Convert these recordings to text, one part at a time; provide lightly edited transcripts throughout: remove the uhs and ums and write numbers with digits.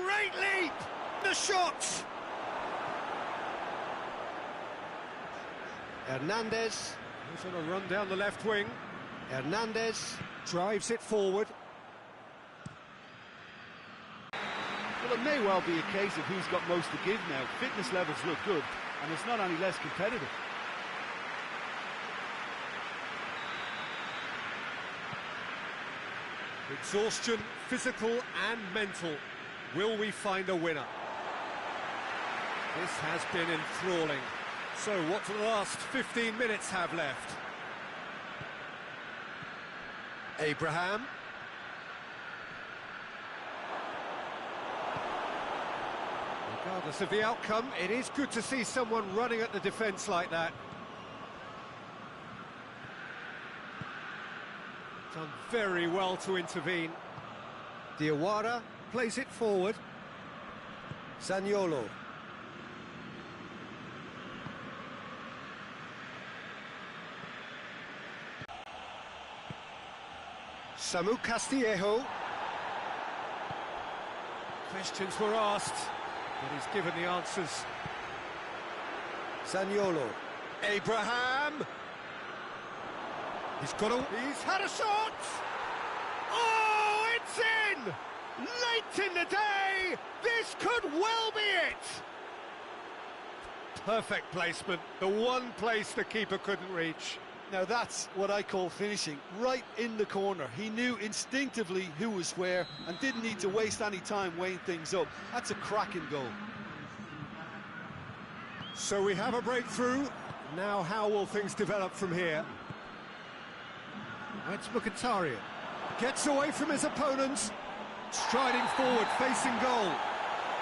Great leap! The shot! Hernandez. He's on a run down the left wing. Hernandez. Drives it forward. Well, it may well be a case of who's got most to give now. Fitness levels look good, and it's not any less competitive. Exhaustion, physical and mental. Will we find a winner? This has been enthralling. So what do the last 15 minutes have left? Abraham. Regardless of the outcome, it is good to see someone running at the defence like that. Done very well to intervene. Diawara plays it forward. Zaniolo. Samu Castillejo. Questions were asked, but he's given the answers. Zaniolo. Abraham! He's had a shot! Oh, it's in! Late in the day, this could well be it! Perfect placement, the one place the keeper couldn't reach. Now that's what I call finishing, right in the corner. He knew instinctively who was where and didn't need to waste any time weighing things up. That's a cracking goal. So we have a breakthrough. Now how will things develop from here? That's Mkhitaryan. Gets away from his opponent. Striding forward, facing goal.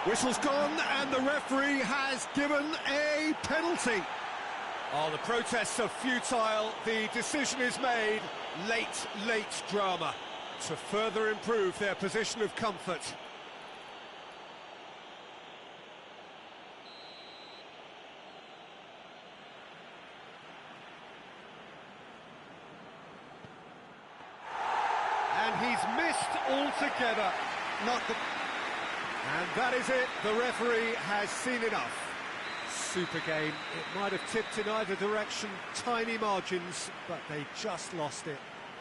Whistle's gone, and the referee has given a penalty. Oh, the protests are futile. The decision is made. Late drama to further improve their position of comfort. And he's missed altogether. And that is it. The referee has seen enough. Super game. It might have tipped in either direction, tiny margins, but they just lost it.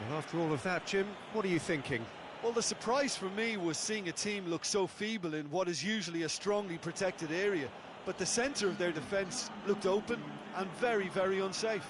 Well, after all of that, Jim, what are you thinking? Well, the surprise for me was seeing a team look so feeble in what is usually a strongly protected area. But the centre of their defence looked open and very, very unsafe.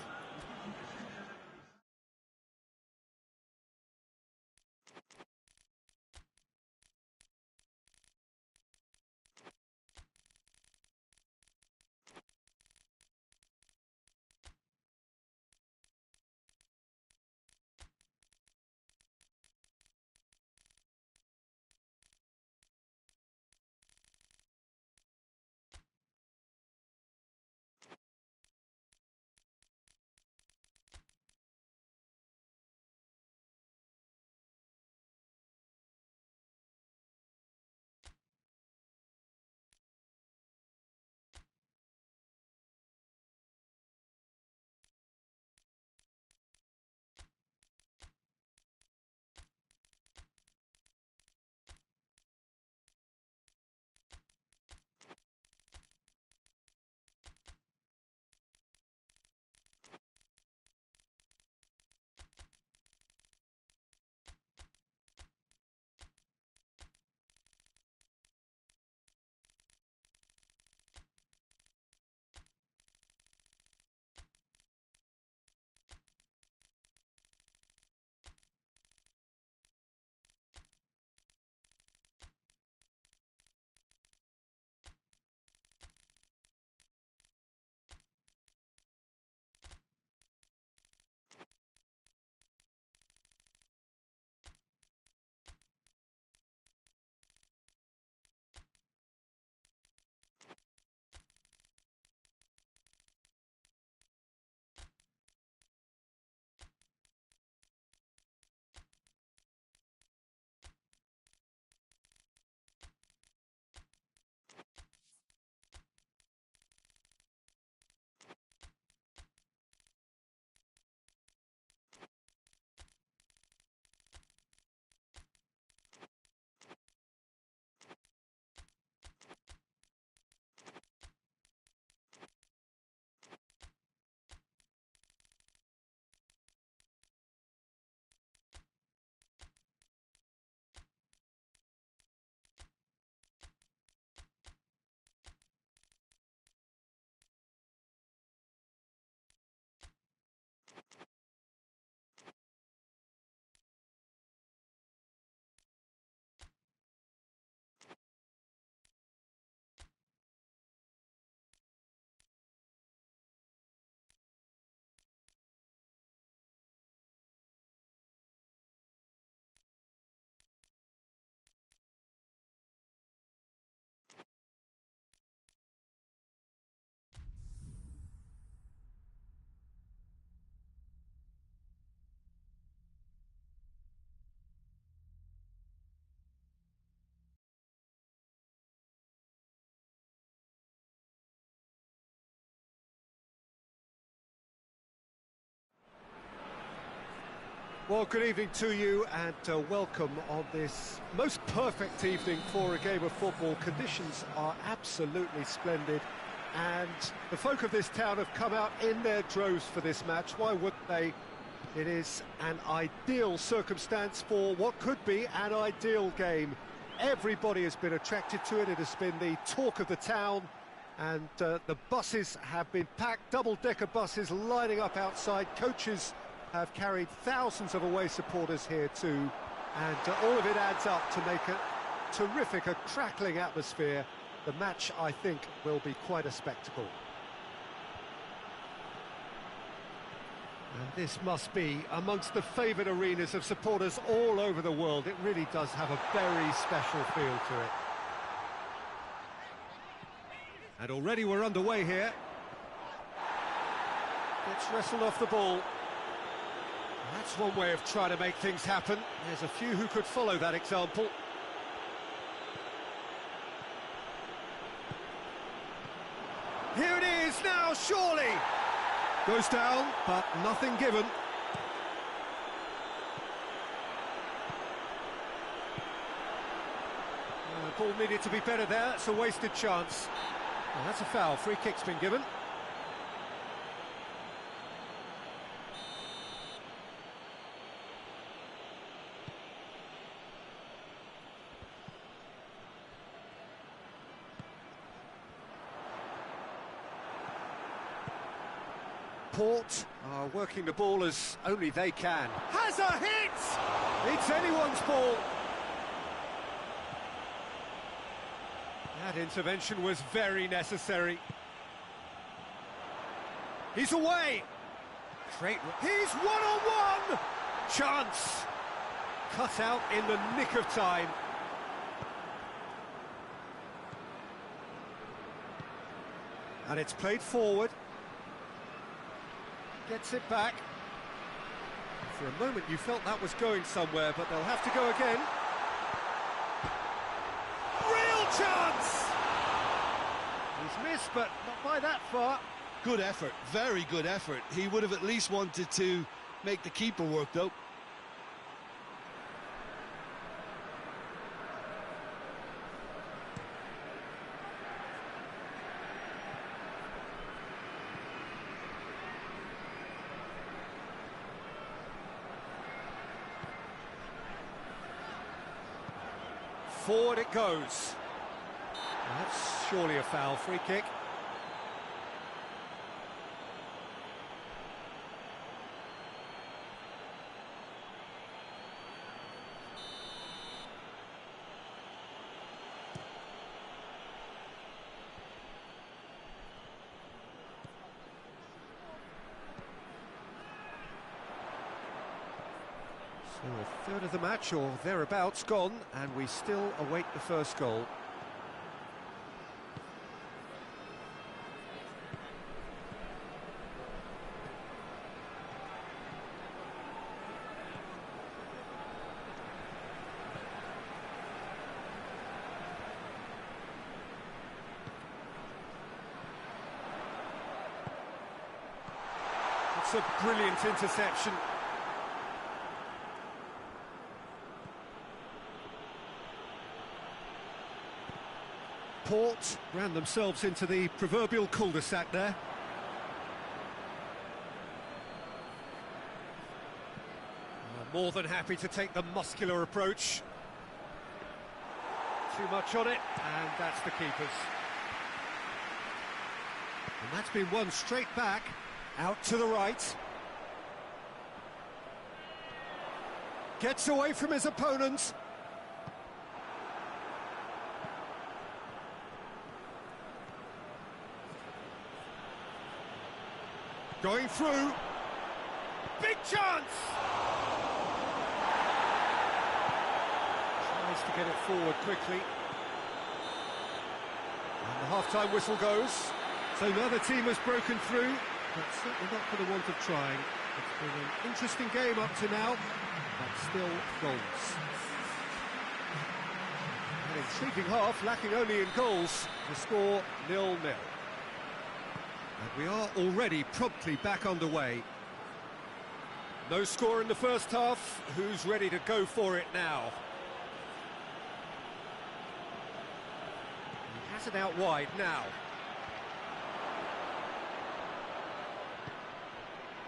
Well, good evening to you and welcome on this most perfect evening for a game of football. Conditions are absolutely splendid and the folk of this town have come out in their droves for this match. Why wouldn't they? It is an ideal circumstance for what could be an ideal game. Everybody has been attracted to it. It has been the talk of the town, and the buses have been packed, double-decker buses lining up outside. Coaches have carried thousands of away supporters here too, and all of it adds up to make a terrific, a crackling atmosphere. The match, I think, will be quite a spectacle. And this must be amongst the favoured arenas of supporters all over the world. It really does have a very special feel to it. And already we're underway here. Gets wrestled off the ball. That's one way of trying to make things happen. There's a few who could follow that example. Here it is now, surely! Goes down, but nothing given. The ball needed to be better there. It's a wasted chance. Well, that's a foul. Free kick's been given. Port are working the ball as only they can. Has a hit! It's anyone's ball. That intervention was very necessary. He's away! Great. He's one-on-one! Chance! Cut out in the nick of time. And it's played forward. Gets it back. For a moment you felt that was going somewhere, but they'll have to go again. Real chance! He's missed, but not by that far. Good effort, very good effort. He would have at least wanted to make the keeper work, though. Forward it goes. That's surely a foul. Free kick. So a third of the match or thereabouts gone, and we still await the first goal. It's a brilliant interception. Port ran themselves into the proverbial cul-de-sac there. More than happy to take the muscular approach. Too much on it, and that's the keeper's. And that's been won straight back, out to the right. Gets away from his opponent. Going through. Big chance! Tries to get it forward quickly. And the half-time whistle goes. So now the team has broken through, but certainly not for the want of trying. It's been an interesting game up to now, but still goals. An intriguing half, lacking only in goals. The score 0-0. And we are already promptly back underway. No score in the first half. Who's ready to go for it now? He has it out wide now.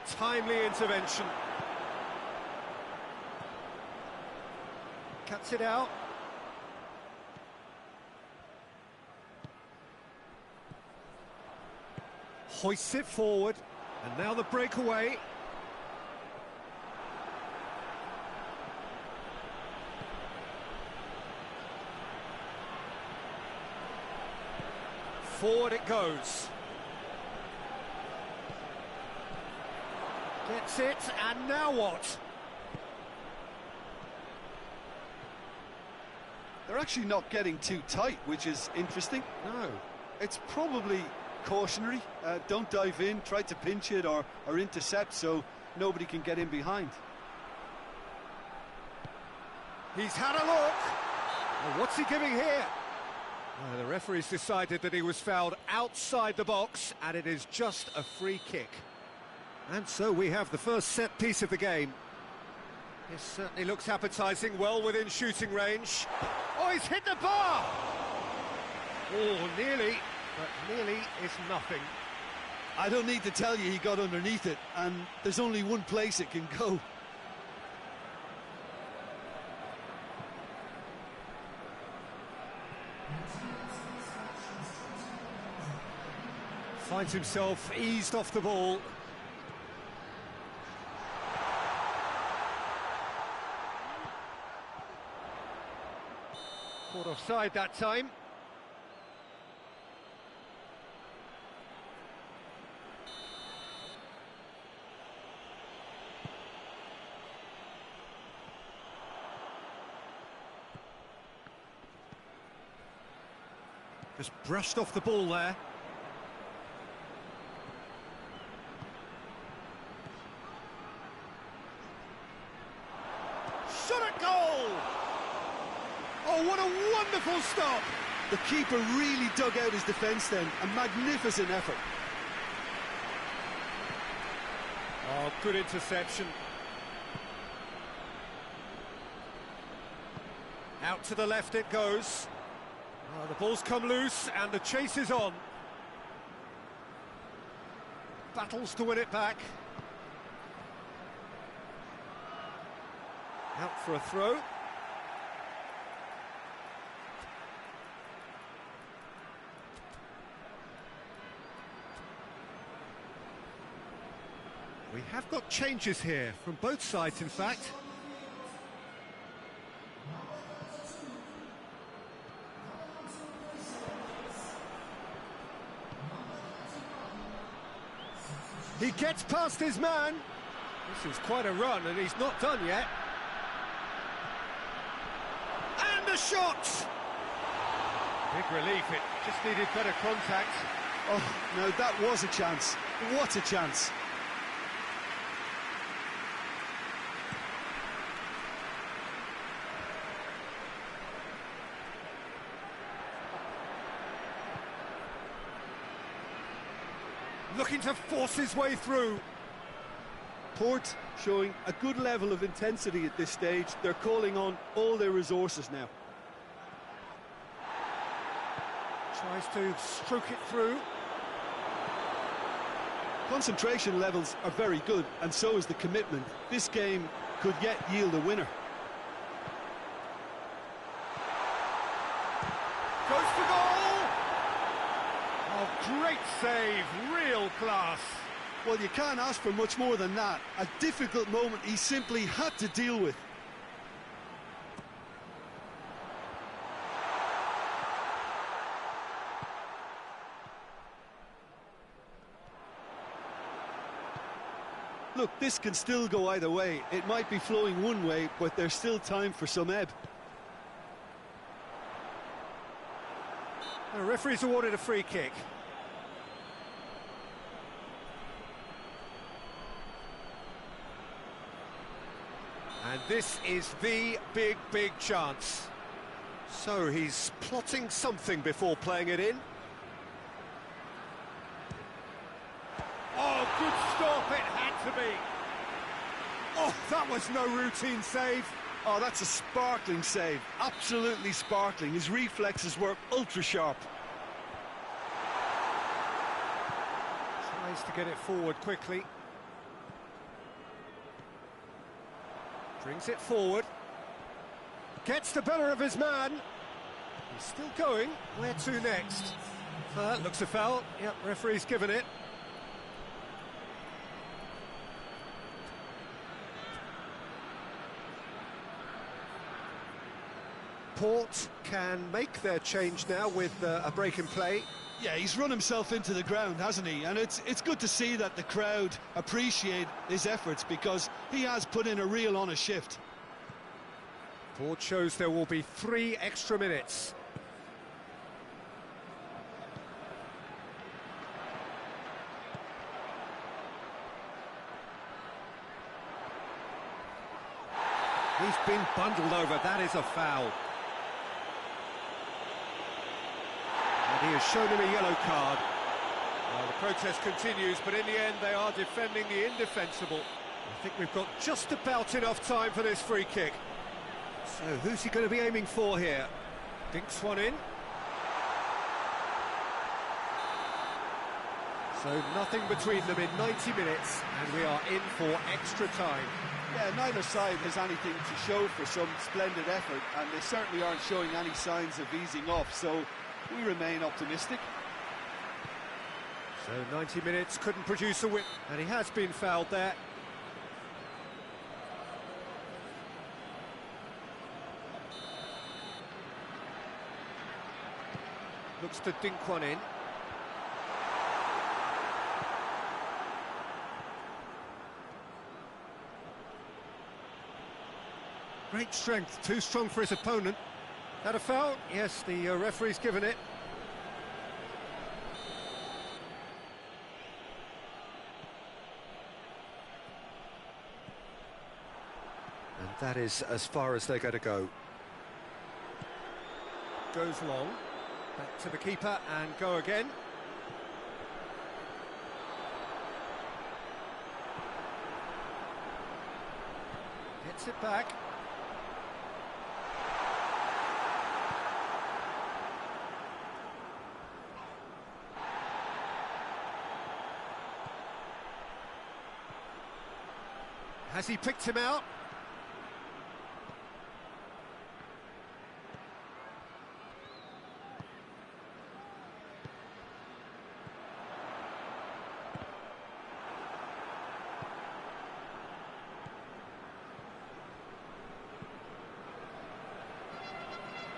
Timely intervention. Cuts it out. Hoists it forward. And now the breakaway. Forward it goes. Gets it, and now what? They're actually not getting too tight, which is interesting. No. It's probably cautionary. Don't dive in, try to pinch it or intercept so nobody can get in behind. He's had a look. Well, what's he giving here? The referee's decided that he was fouled outside the box, and it is just a free kick. And so we have the first set piece of the game. This certainly looks appetising, well within shooting range. Oh, he's hit the bar! Oh, nearly, but nearly is nothing. I don't need to tell you he got underneath it, and there's only one place it can go. Finds himself eased off the ball. Caught offside that time. Just brushed off the ball there. Shot at goal! Oh, what a wonderful stop! The keeper really dug out his defence then. A magnificent effort. Oh, good interception. Out to the left it goes. Oh, the ball's come loose and the chase is on. Battles to win it back. Out for a throw. We have got changes here, from both sides in fact. He gets past his man. This is quite a run and he's not done yet. And a shot! Big relief, it just needed better contact. Oh, no, that was a chance. What a chance. Looking to force his way through. Port showing a good level of intensity at this stage. They're calling on all their resources now. Tries to stroke it through. Concentration levels are very good, and so is the commitment. This game could yet yield a winner. Goes for goal! Oh, great save, real class. Well, you can't ask for much more than that. A difficult moment he simply had to deal with. Look, this can still go either way. It might be flowing one way, but there's still time for some ebb. The referee's awarded a free kick. And this is the big chance. So he's plotting something before playing it in. Oh, good stop, it had to be. Oh, that was no routine save. Oh, that's a sparkling save. Absolutely sparkling. His reflexes were ultra-sharp. Tries to get it forward quickly. Brings it forward. Gets the better of his man. He's still going. Where to next? Looks a foul. Yep, referee's given it. Port can make their change now with a break in play. Yeah, he's run himself into the ground, hasn't he? And it's good to see that the crowd appreciate his efforts, because he has put in a real honest shift. Port shows there will be 3 extra minutes. He's been bundled over. That is a foul. And he has shown him a yellow card. Well, the protest continues, but in the end they are defending the indefensible. I think we've got just about enough time for this free kick. So who's he going to be aiming for here? Dinks one in. So nothing between them in 90 minutes, and we are in for extra time. Yeah, neither side has anything to show for some splendid effort, and they certainly aren't showing any signs of easing off, so we remain optimistic. So 90 minutes, couldn't produce a win, and he has been fouled there. Looks to dink one in. Great strength, too strong for his opponent. Had a foul? Yes, the referee's given it. And that is as far as they're going to go. Goes long. Back to the keeper and go again. Gets it back. Has he picked him out?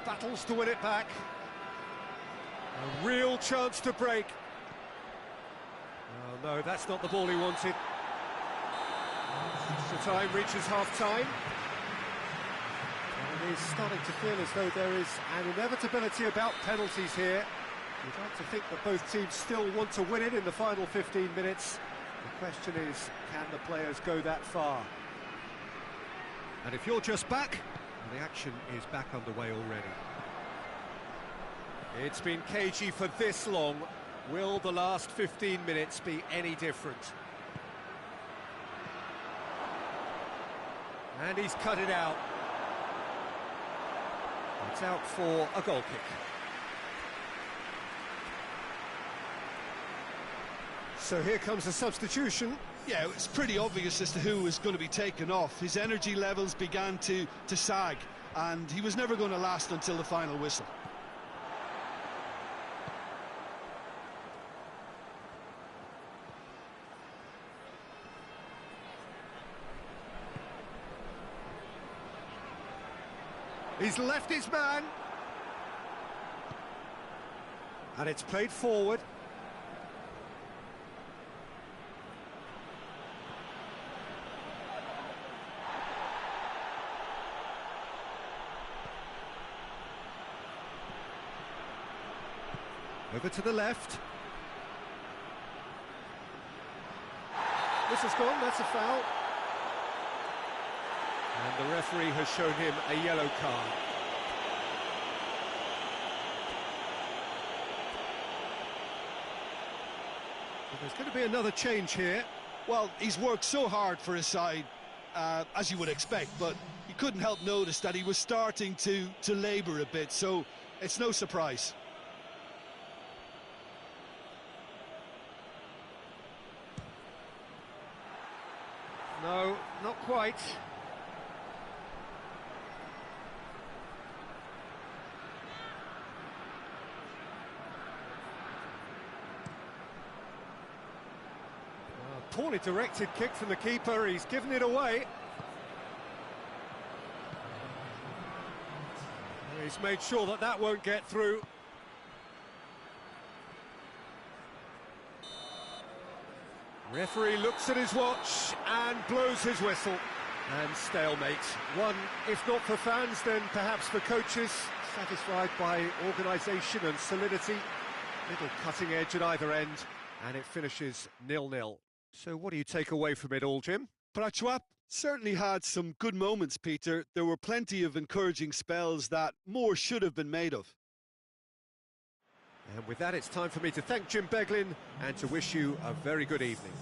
Battles to win it back. A real chance to break. Oh no, that's not the ball he wanted. Extra time reaches half-time. And it is starting to feel as though there is an inevitability about penalties here. You'd like to think that both teams still want to win it in the final 15 minutes. The question is, can the players go that far? And if you're just back, the action is back underway already. It's been cagey for this long. Will the last 15 minutes be any different? And he's cut it out. It's out for a goal kick. So here comes the substitution. Yeah, it's pretty obvious as to who was going to be taken off. His energy levels began to sag, and he was never going to last until the final whistle. He's left his man. And it's played forward. Over to the left. This has gone, that's a foul. And the referee has shown him a yellow card. So there's going to be another change here. Well, he's worked so hard for his side, as you would expect, but you couldn't help notice that he was starting to labour a bit, so it's no surprise. No, not quite. Poorly directed kick from the keeper, he's given it away. He's made sure that that won't get through. Referee looks at his watch and blows his whistle. And stalemate. One, if not for fans, then perhaps for coaches, satisfied by organisation and solidity. Little cutting edge at either end, and it finishes 0-0. So what do you take away from it all, Jim? Prachuap certainly had some good moments, Peter. There were plenty of encouraging spells that more should have been made of. And with that, it's time for me to thank Jim Beglin and to wish you a very good evening.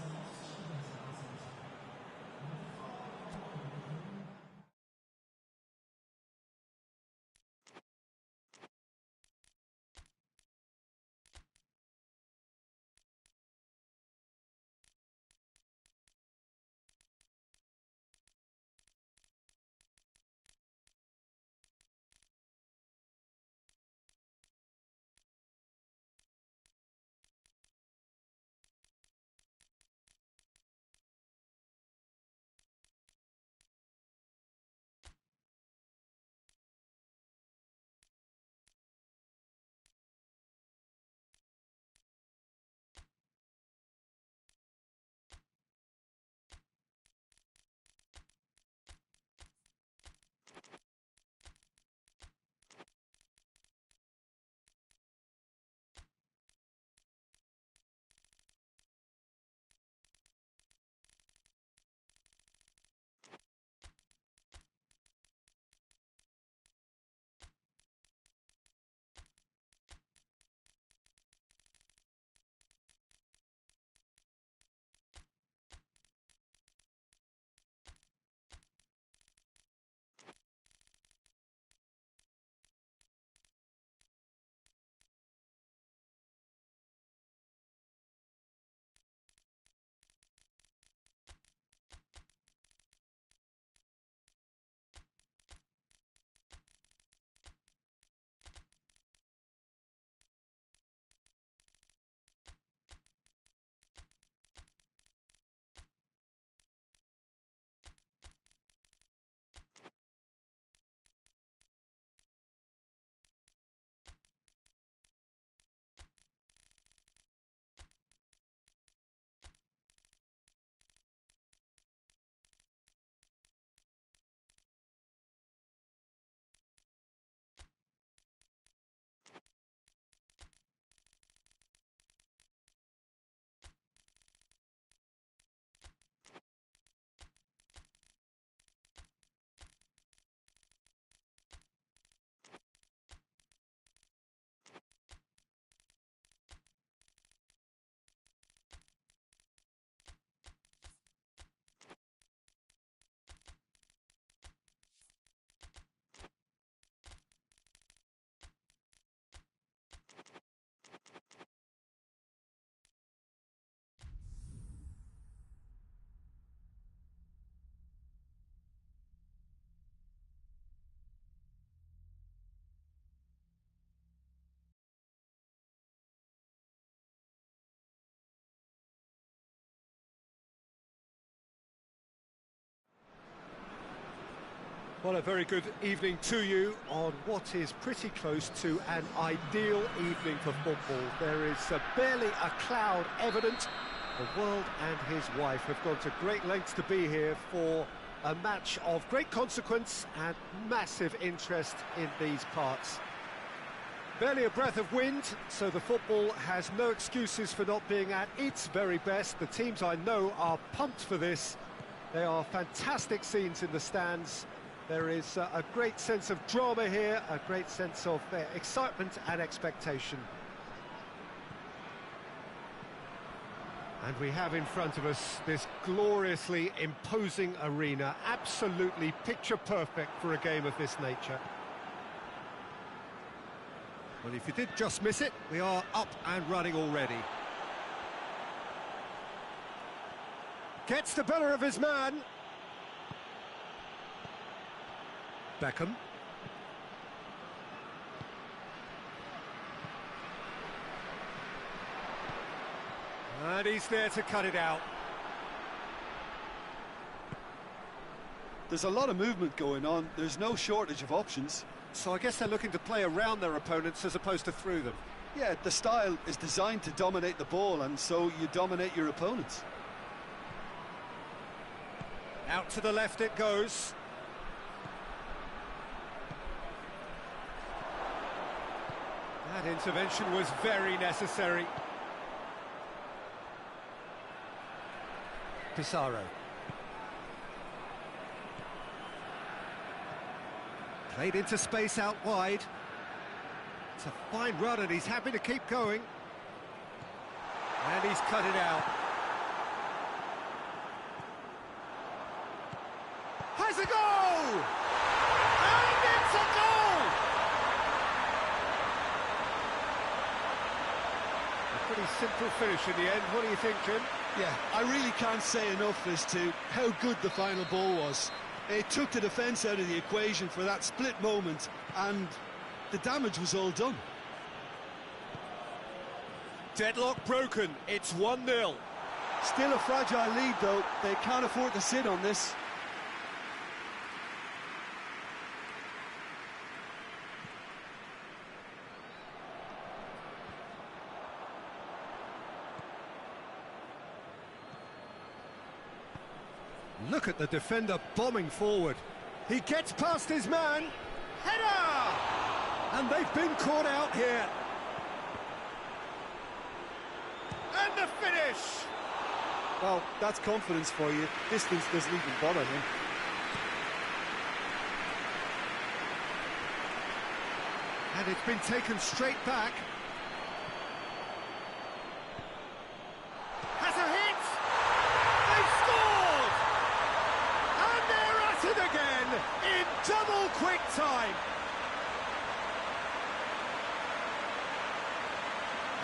Well, a very good evening to you on what is pretty close to an ideal evening for football. There is barely a cloud evident. The world and his wife have gone to great lengths to be here for a match of great consequence and massive interest in these parts. Barely a breath of wind, so the football has no excuses for not being at its very best. The teams I know are pumped for this. They are fantastic scenes in the stands. There is a great sense of drama here, a great sense of excitement and expectation. And we have in front of us this gloriously imposing arena, absolutely picture perfect for a game of this nature. Well, if you did just miss it, we are up and running already. Gets the better of his man. Beckham. And he's there to cut it out. There's a lot of movement going on. There's no shortage of options. So I guess they're looking to play around their opponents as opposed to through them. Yeah, the style is designed to dominate the ball, and so you dominate your opponents. Out to the left it goes. That intervention was very necessary. Pizarro. Played into space out wide. It's a fine run and he's happy to keep going. And he's cut it out. Has a goal! And it's a goal! A pretty simple finish in the end. What do you think, Jim? Yeah, I really can't say enough as to how good the final ball was. It took the defence out of the equation for that split moment, and the damage was all done. Deadlock broken, it's 1-0. Still a fragile lead, though. They can't afford to sit on this. Look at the defender bombing forward. He gets past his man. Header! And they've been caught out here. And the finish! Well, that's confidence for you. Distance doesn't even bother him. And it's been taken straight back. Has a hit! They've scored! And they're at it again in double quick time.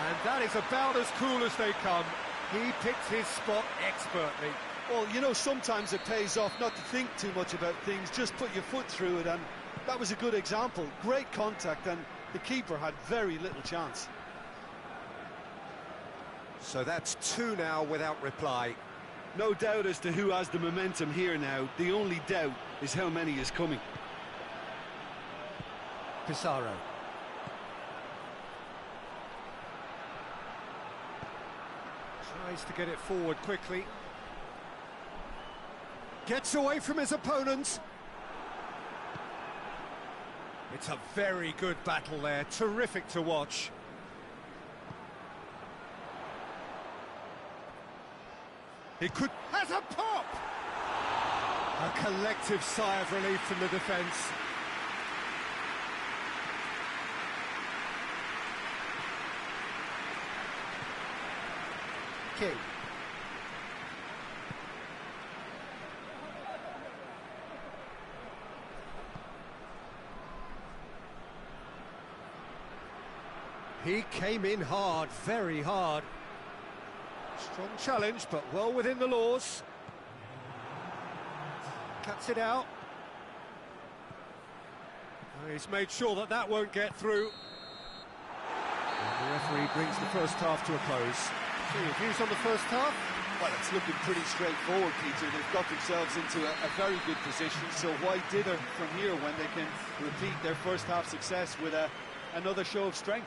And that is about as cool as they come. He picked his spot expertly. Well, you know, sometimes it pays off not to think too much about things, just put your foot through it, and that was a good example. Great contact, and the keeper had very little chance. So that's 2 now without reply. No doubt as to who has the momentum here now. The only doubt is how many is coming. Pizarro. Tries to get it forward quickly. Gets away from his opponents. It's a very good battle there. Terrific to watch. He could... has a pop! A collective sigh of relief from the defence. King. He came in hard, very hard. Strong challenge, but well within the laws. Cuts it out. He's made sure that that won't get through. And the referee brings the first half to a close. So your views on the first half? Well, it's looking pretty straightforward, Peter. They've got themselves into a very good position, so why dither from here when they can repeat their first half success with another show of strength?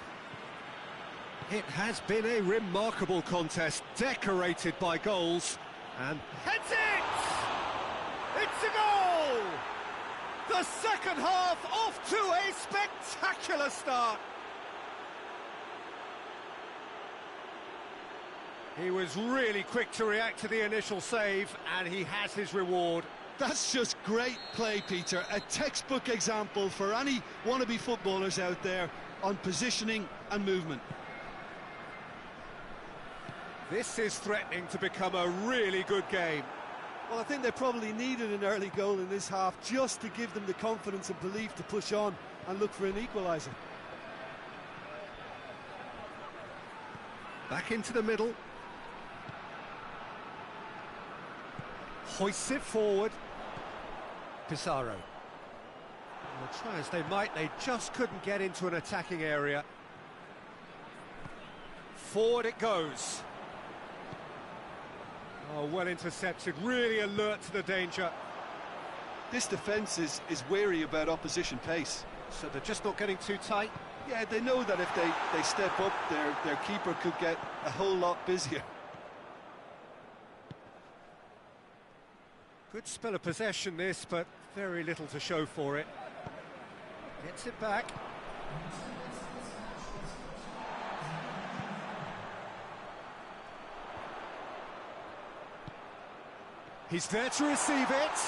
It has been a remarkable contest, decorated by goals, and heads it! It's a goal! The second half off to a spectacular start. He was really quick to react to the initial save, and he has his reward. That's just great play, Peter. A textbook example for any wannabe footballers out there on positioning and movement. This is threatening to become a really good game. Well, I think they probably needed an early goal in this half just to give them the confidence and belief to push on and look for an equaliser. Back into the middle. Hoists it forward. Pizarro. Well, try as they might, they just couldn't get into an attacking area. Forward it goes. Oh, well intercepted, really alert to the danger. This defence is wary about opposition pace. So they're just not getting too tight? Yeah, they know that if they step up, their keeper could get a whole lot busier. Good spell of possession this, but very little to show for it. Gets it back. He's there to receive it.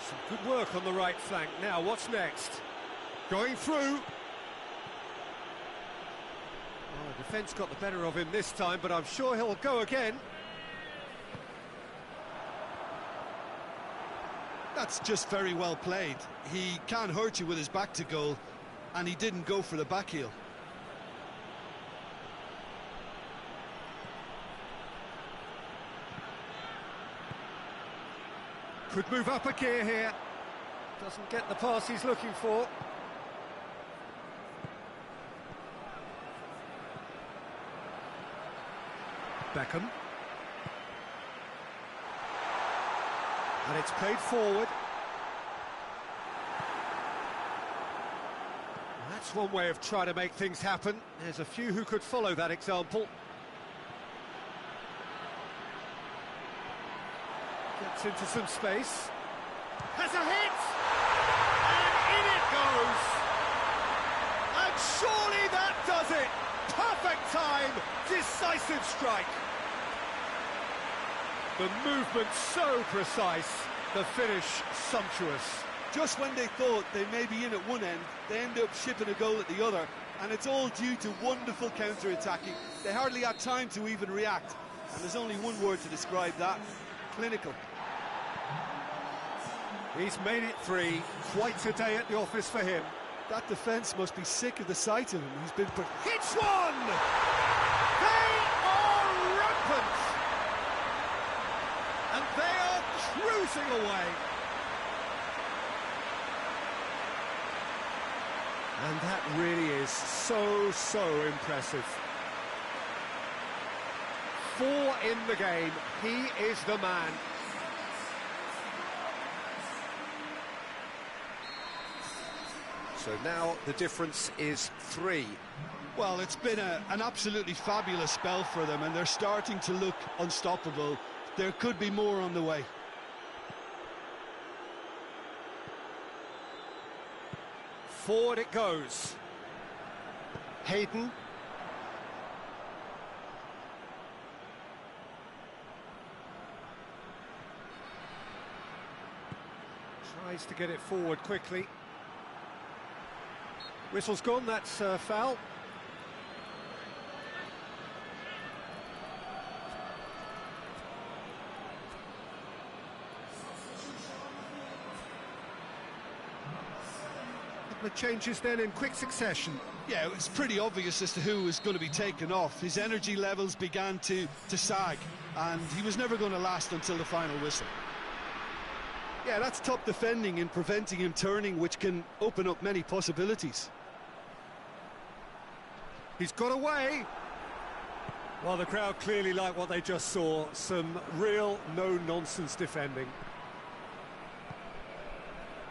Some good work on the right flank. Now, what's next? Going through. Oh, the defence got the better of him this time, but I'm sure he'll go again. That's just very well played. He can't hurt you with his back to goal, and he didn't go for the back heel. Could move up a gear here. Doesn't get the pass he's looking for. Beckham. And it's played forward. That's one way of trying to make things happen. There's a few who could follow that example. Gets into some space. Has a hit! And in it goes! And surely that does it! Perfect time! Decisive strike! The movement so precise, the finish sumptuous. Just when they thought they may be in at one end, they end up shipping a goal at the other, and it's all due to wonderful counter-attacking. They hardly had time to even react, and there's only one word to describe that: clinical. He's made it 3, quite a day at the office for him. That defence must be sick of the sight of him. He's been... Hits one! They are rampant! And they are cruising away. And that really is so impressive. 4 in the game, he is the man. So now the difference is 3. Well, it's been an absolutely fabulous spell for them, and they're starting to look unstoppable. There could be more on the way. Forward it goes. Hayden. Tries to get it forward quickly. Whistle's gone, that's foul. The changes then in quick succession. Yeah, it was pretty obvious as to who was going to be taken off. His energy levels began to sag, and he was never going to last until the final whistle. Yeah, that's top defending and preventing him turning, which can open up many possibilities. He's got away. Well, the crowd clearly like what they just saw. Some real no-nonsense defending.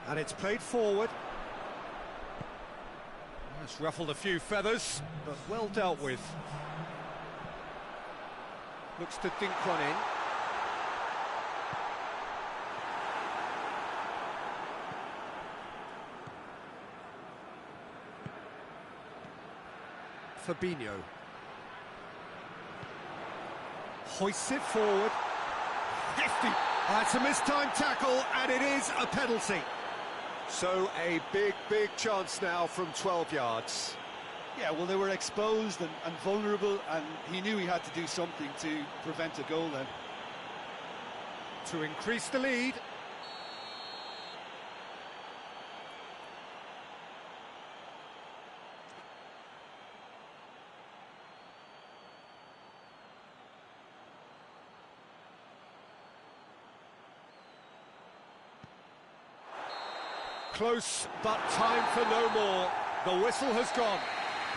And it's played forward. It's ruffled a few feathers, but well dealt with. Looks to dink one in. Fabinho. Hoists it forward. Hefty. That's a mistimed tackle, and it is a penalty. So a big chance now from 12 yards. Yeah, well, they were exposed and vulnerable, and he knew he had to do something to prevent a goal then. To increase the lead. Close, but time for no more. The whistle has gone.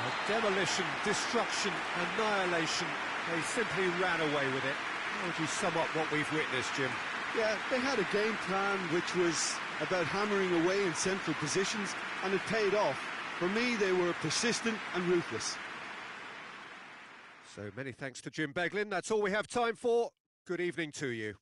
A demolition, destruction, annihilation. They simply ran away with it. How would you sum up what we've witnessed, Jim? Yeah, they had a game plan which was about hammering away in central positions, and it paid off. For me, they were persistent and ruthless. So many thanks to Jim Beglin. That's all we have time for. Good evening to you.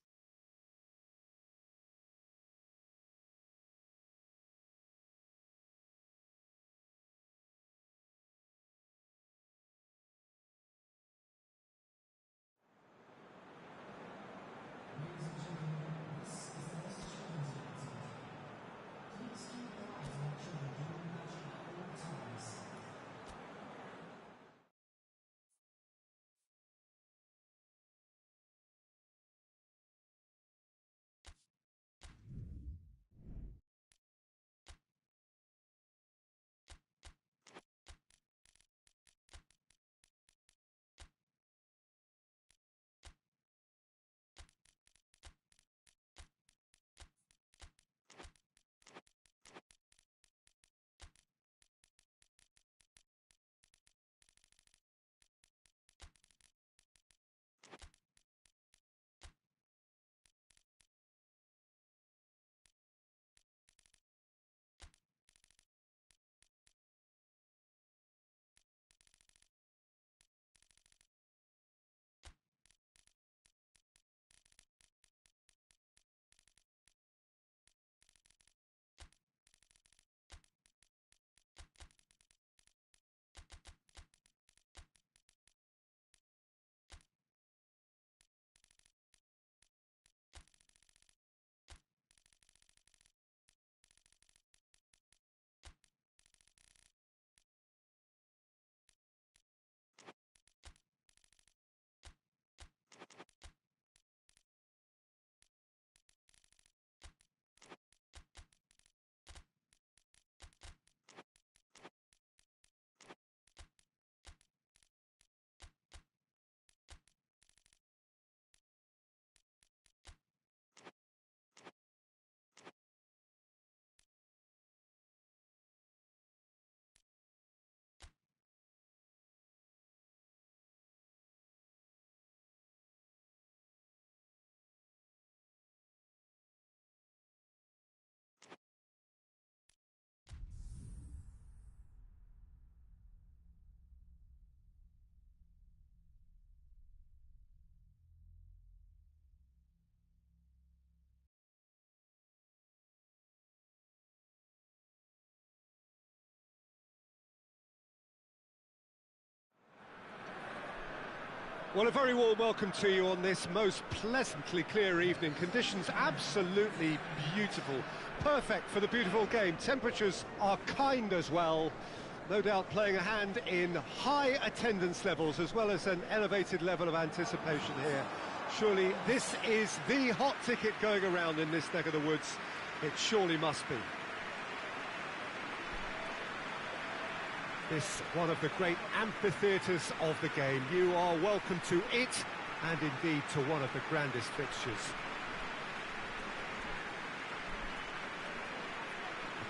Well, a very warm welcome to you on this most pleasantly clear evening. Conditions absolutely beautiful. Perfect for the beautiful game. Temperatures are kind as well. No doubt playing a hand in high attendance levels as well as an elevated level of anticipation here. Surely this is the hot ticket going around in this neck of the woods. It surely must be. This one of the great amphitheatres of the game. You are welcome to it, and indeed to one of the grandest fixtures.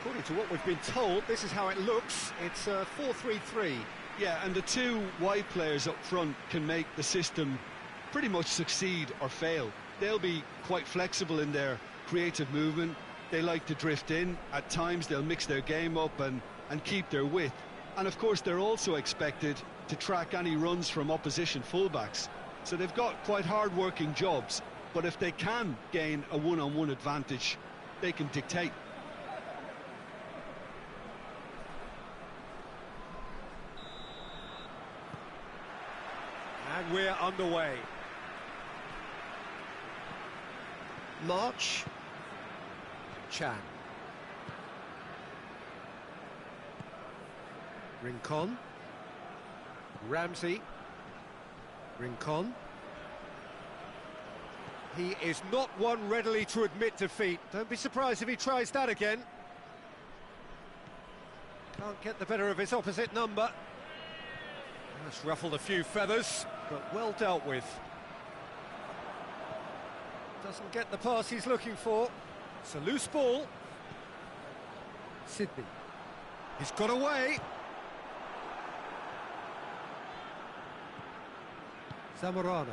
According to what we've been told, this is how it looks. It's 4-3-3. Yeah, and the two wide players up front can make the system pretty much succeed or fail. They'll be quite flexible in their creative movement. They like to drift in. At times they'll mix their game up and keep their width. And of course they're also expected to track any runs from opposition fullbacks. So they've got quite hard-working jobs, but if they can gain a one-on-one advantage, they can dictate. And we're underway. March. Chan. Rincon. Ramsey. Rincon. He is not one readily to admit defeat. Don't be surprised if he tries that again. Can't get the better of his opposite number. That's ruffled a few feathers, but well dealt with. Doesn't get the pass he's looking for. It's a loose ball. Sydney. He's got away. Zamorano.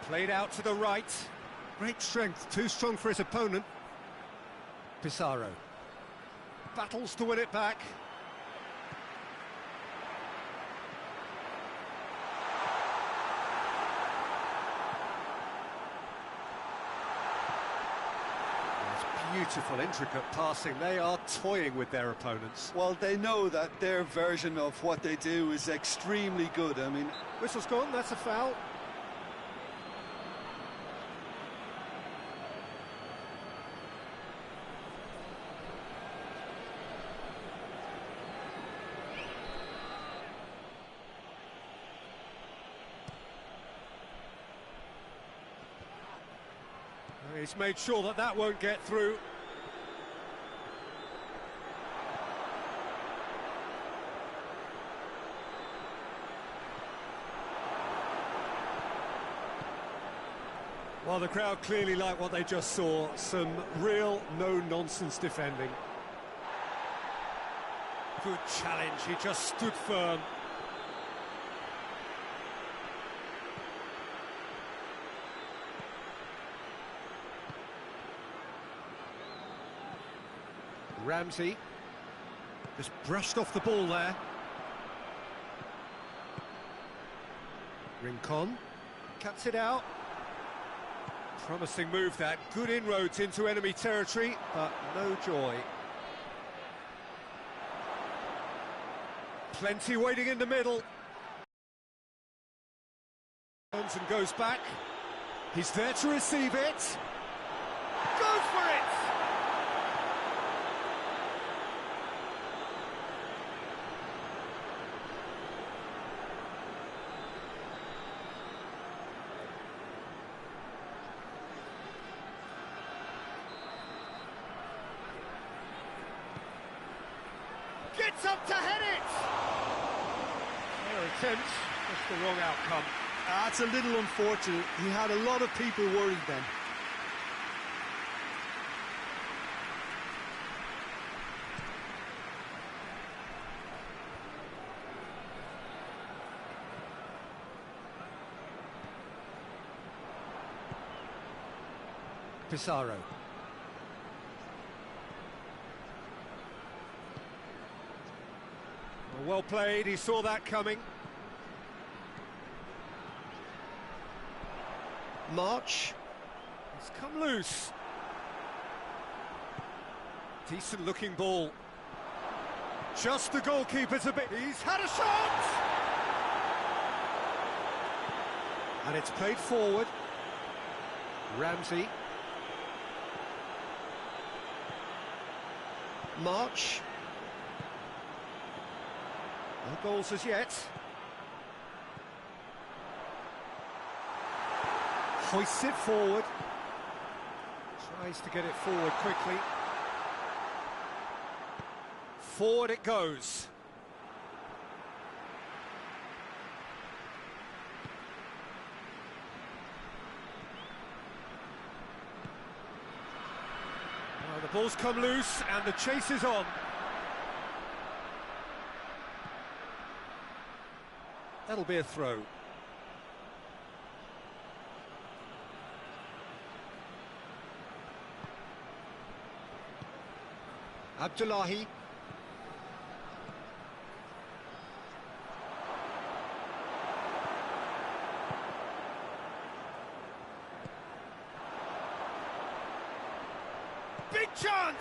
Played out to the right. Great strength, too strong for his opponent. Pissarro. Battles to win it back. Beautiful, intricate passing. They are toying with their opponents. Well, they know that their version of what they do is extremely good. I mean, whistle's gone, that's a foul. He's made sure that that won't get through. Well, the crowd clearly like what they just saw. Some real no-nonsense defending. Good challenge, he just stood firm. Ramsey just brushed off the ball there. Rincon cuts it out. Promising move that. Good inroads into enemy territory, but no joy. Plenty waiting in the middle. Turns and goes back. He's there to receive it. Goes for it! Gets up to head it! Their attempt, just the wrong outcome. that's a little unfortunate. He had a lot of people worried then. Pissarro. Well played, he saw that coming. March. It's come loose. Decent looking ball. Just the goalkeeper's a bit. He's had a shot! And it's played forward. Ramsey. March. No goals as yet. Hoists it forward. Tries to get it forward quickly. Forward it goes. Well, the ball's come loose and the chase is on. That'll be a throw. Abdullahi. Big chance!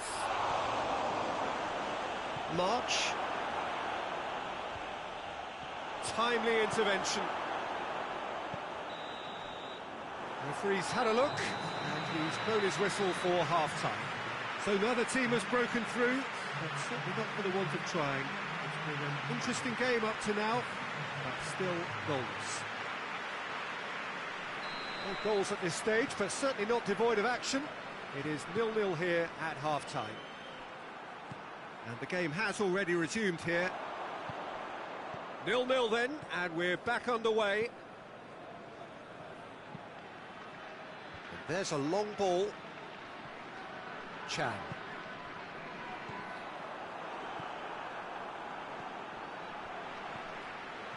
March. Timely intervention. Referee's had a look, and he's blown his whistle for half-time. So neither team has broken through, but certainly not for the want of trying. It's been an interesting game up to now, but still goals. No goals at this stage, but certainly not devoid of action. It is 0-0 here at half-time. And the game has already resumed here. 0-0 then, and we're back underway. And there's a long ball. Chan.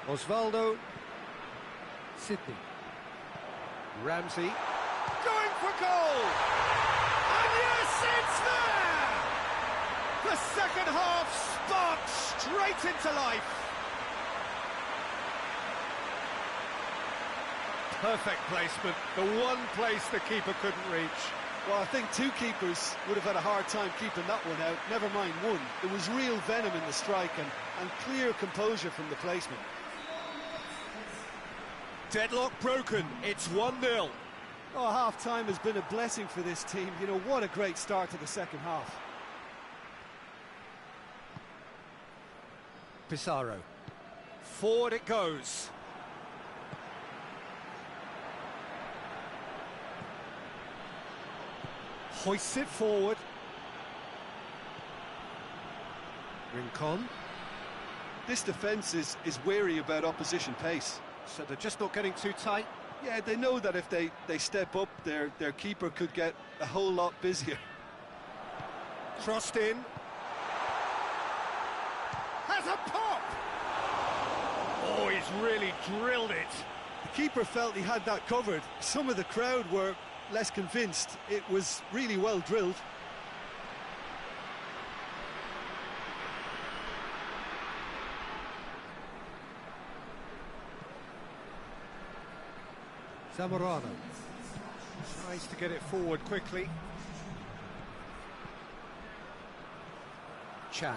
Osvaldo. Sydney. Ramsey. Going for goal! And yes, it's there! The second half sparked straight into life. Perfect placement, the one place the keeper couldn't reach. Well, I think two keepers would have had a hard time keeping that one out, never mind one. There was real venom in the strike and clear composure from the placement. Deadlock broken, it's 1-0. Oh, half-time has been a blessing for this team. You know, what a great start to the second half. Pizarro. Forward it goes. Hoists it forward. Rincon. This defence is wary about opposition pace. So they're just not getting too tight. Yeah, they know that if they step up, their keeper could get a whole lot busier. Crossed in. Has a pop! Oh, he's really drilled it. The keeper felt he had that covered. Some of the crowd were less convinced. It was really well drilled. Zamorano tries to get it forward quickly. Chan.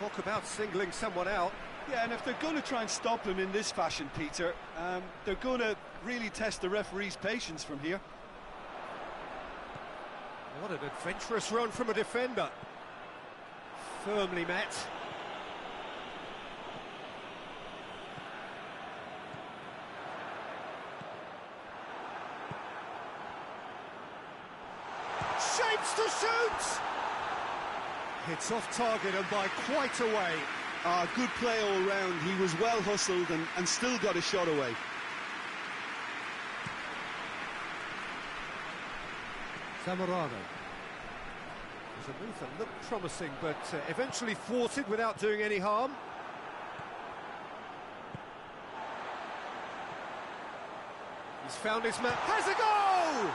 Talk about singling someone out. Yeah, and if they're going to try and stop him in this fashion, Peter, they're going to really test the referee's patience from here. What an adventurous run from a defender. Firmly met. Shapes to shoot! It's off target and by quite a way. Good play all round. He was well hustled and still got a shot away. Zamorano. There's a move that looked promising, but eventually thwarted without doing any harm. He's found his man. Has a goal!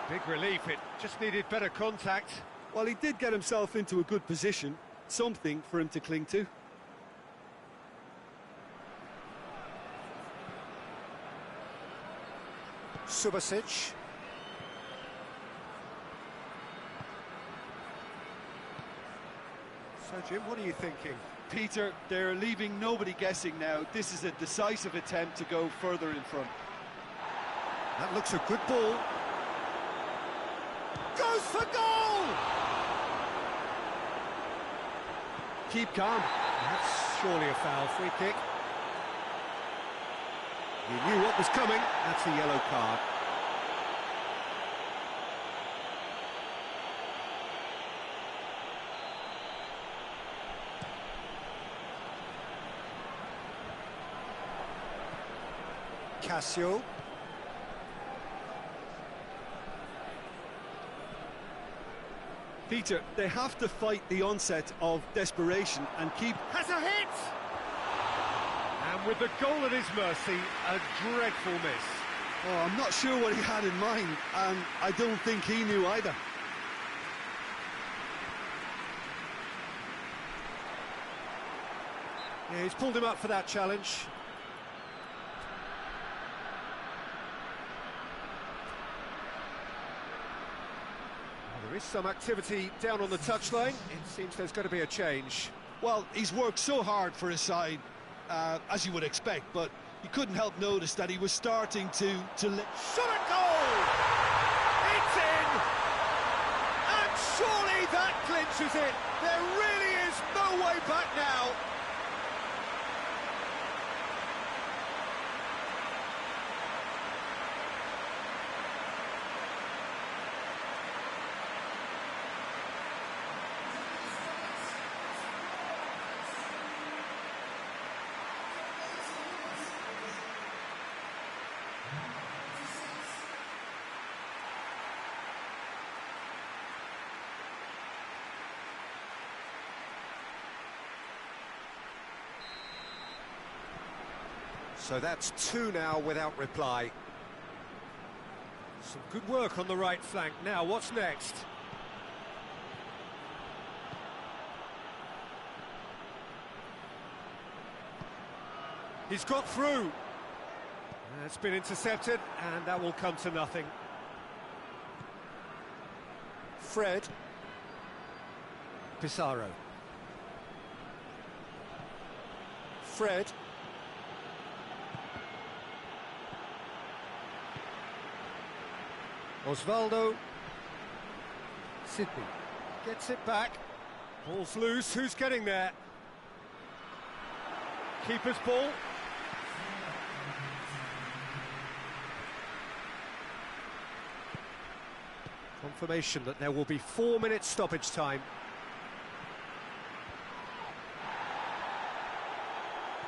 Big relief, it just needed better contact. Well, he did get himself into a good position. Something for him to cling to. Subasic. So, Jim, what are you thinking? Peter, they're leaving nobody guessing now. This is a decisive attempt to go further in front. That looks a good ball. Goes for goal! Keep calm. That's surely a foul. Free kick. He knew what was coming. That's a yellow card. Casio. Peter, they have to fight the onset of desperation and keep... Has a hit! And with the goal at his mercy, a dreadful miss. Oh, I'm not sure what he had in mind, and I don't think he knew either. Yeah, he's pulled him up for that challenge. There is some activity down on the touchline. It seems there's going to be a change. Well, he's worked so hard for his side, as you would expect, but you couldn't help notice that he was starting to Shot at goal! It's in! And surely that clinches it! There really is no way back now! So that's 2 now without reply. Some good work on the right flank. Now, what's next? He's got through. It's been intercepted, and that will come to nothing. Fred. Pizarro. Fred. Osvaldo. Sydney gets it back. Ball's loose. Who's getting there? Keeper's ball. Confirmation that there will be 4 minutes stoppage time.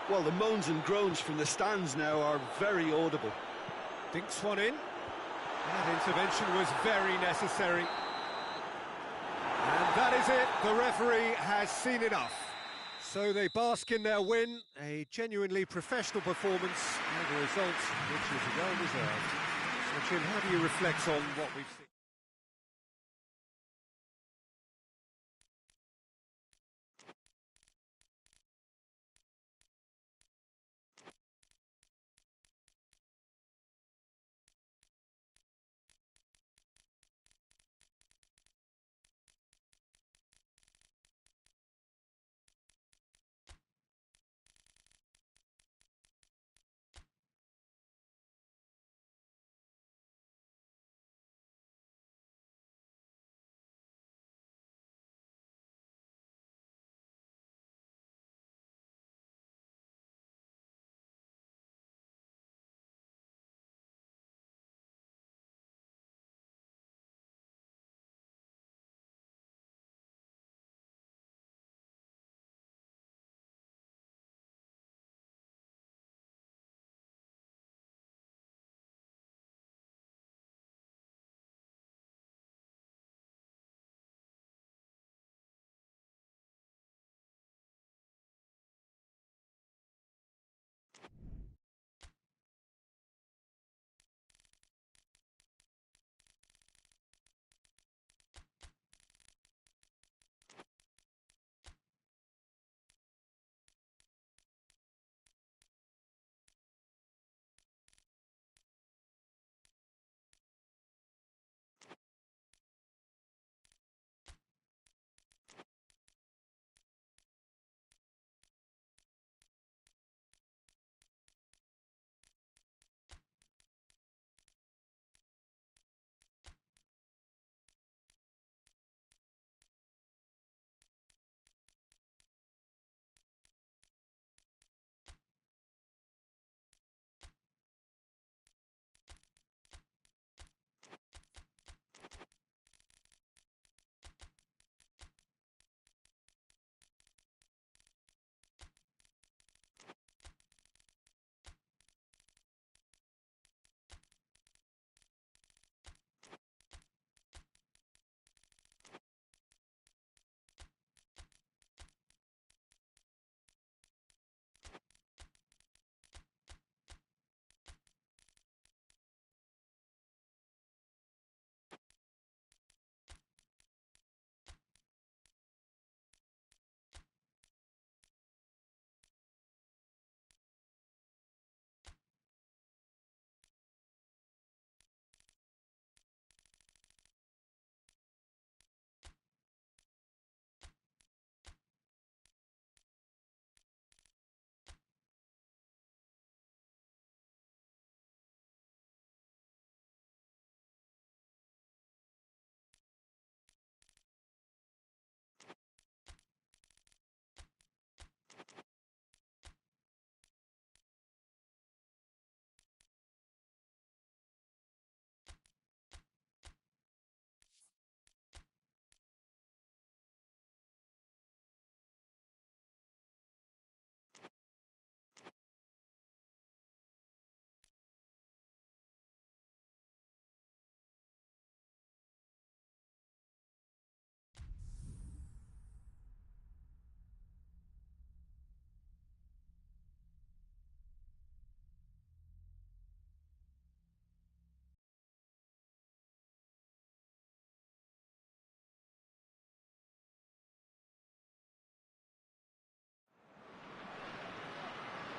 Well, the moans and groans from the stands now are very audible. Dinks one in. That intervention was very necessary. And that is it. The referee has seen enough. So they bask in their win, a genuinely professional performance, and a result which is well deserved. So, Jim, how do you reflect on what we've seen?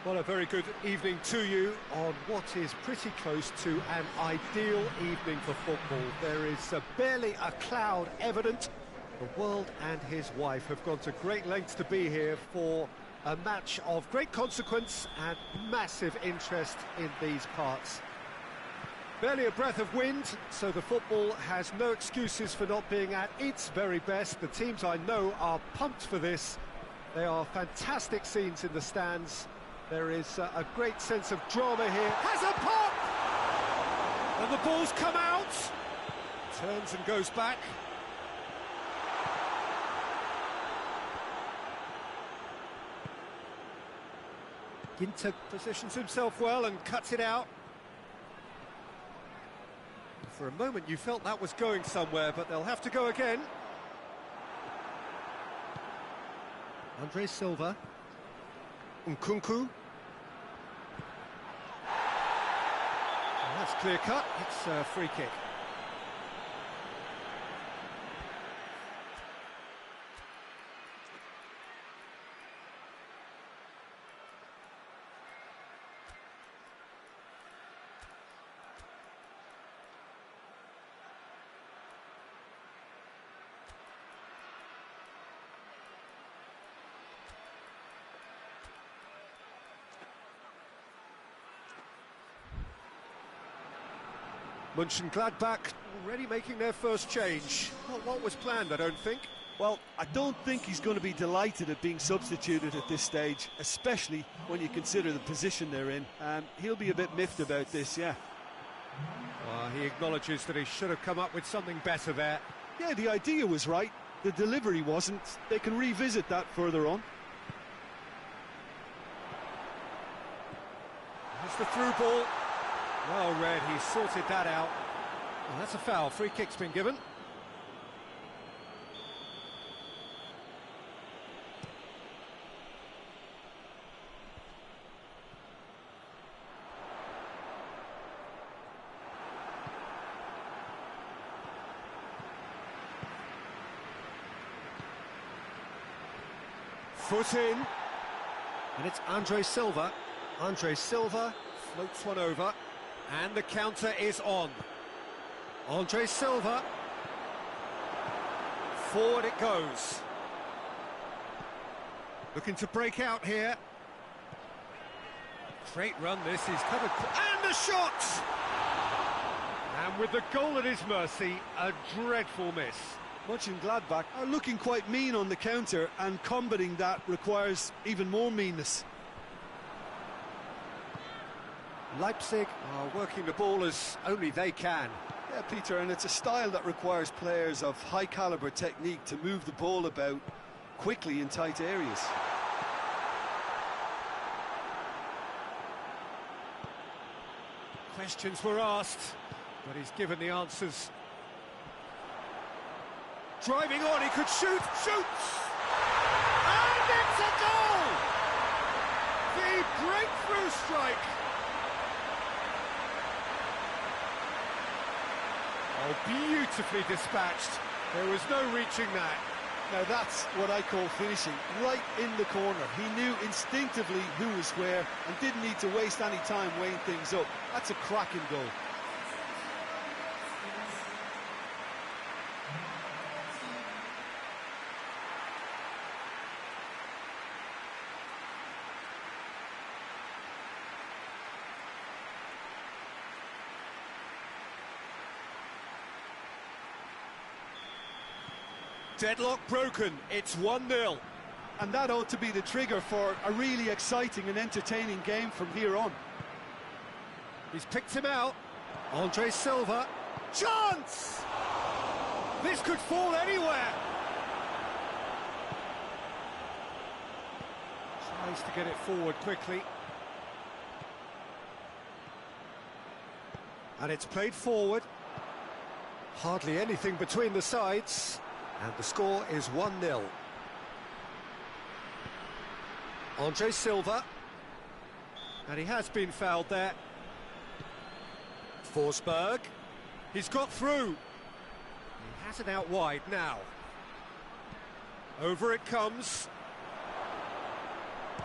Well, a very good evening to you on what is pretty close to an ideal evening for football. There is barely a cloud evident. The world and his wife have gone to great lengths to be here for a match of great consequence and massive interest in these parts. Barely a breath of wind, so the football has no excuses for not being at its very best. The teams I know are pumped for this. They are fantastic scenes in the stands. There is a great sense of drama here. Has a pop! And the ball's come out. Turns and goes back. Ginter positions himself well and cuts it out. For a moment you felt that was going somewhere, but they'll have to go again. Andre Silva. Nkunku. Well, that's clear cut. It's a free kick. Mönchengladbach already making their first change. Not what was planned, I don't think. Well, I don't think he's going to be delighted at being substituted at this stage, especially when you consider the position they're in. He'll be a bit miffed about this, yeah. Well, he acknowledges that he should have come up with something better there. Yeah, the idea was right, the delivery wasn't. They can revisit that further on. Here's the through ball. Well read, he sorted that out. Well, that's a foul, free kick's been given. Foot in. And it's Andre Silva. Andre Silva floats one over. And the counter is on. Andre Silva. Forward it goes. Looking to break out here. Great run this, he's covered. And the shot! And with the goal at his mercy, a dreadful miss. Mönchengladbach are looking quite mean on the counter, and combating that requires even more meanness. Leipzig are working the ball as only they can. Yeah, Peter, and it's a style that requires players of high-caliber technique to move the ball about quickly in tight areas. Questions were asked, but he's given the answers. Driving on, he could shoot, shoots! And it's a goal! The breakthrough strike! Oh, beautifully dispatched. There was no reaching that. Now that's what I call finishing, right in the corner. He knew instinctively who was where and didn't need to waste any time weighing things up. That's a cracking goal. Deadlock broken, it's 1-0. And that ought to be the trigger for a really exciting and entertaining game from here on. He's picked him out. Andre Silva. Chance! This could fall anywhere. Tries to get it forward quickly. And it's played forward. Hardly anything between the sides. And the score is 1-0. Andre Silva. And he has been fouled there. Forsberg. He's got through. He has it out wide now. Over it comes.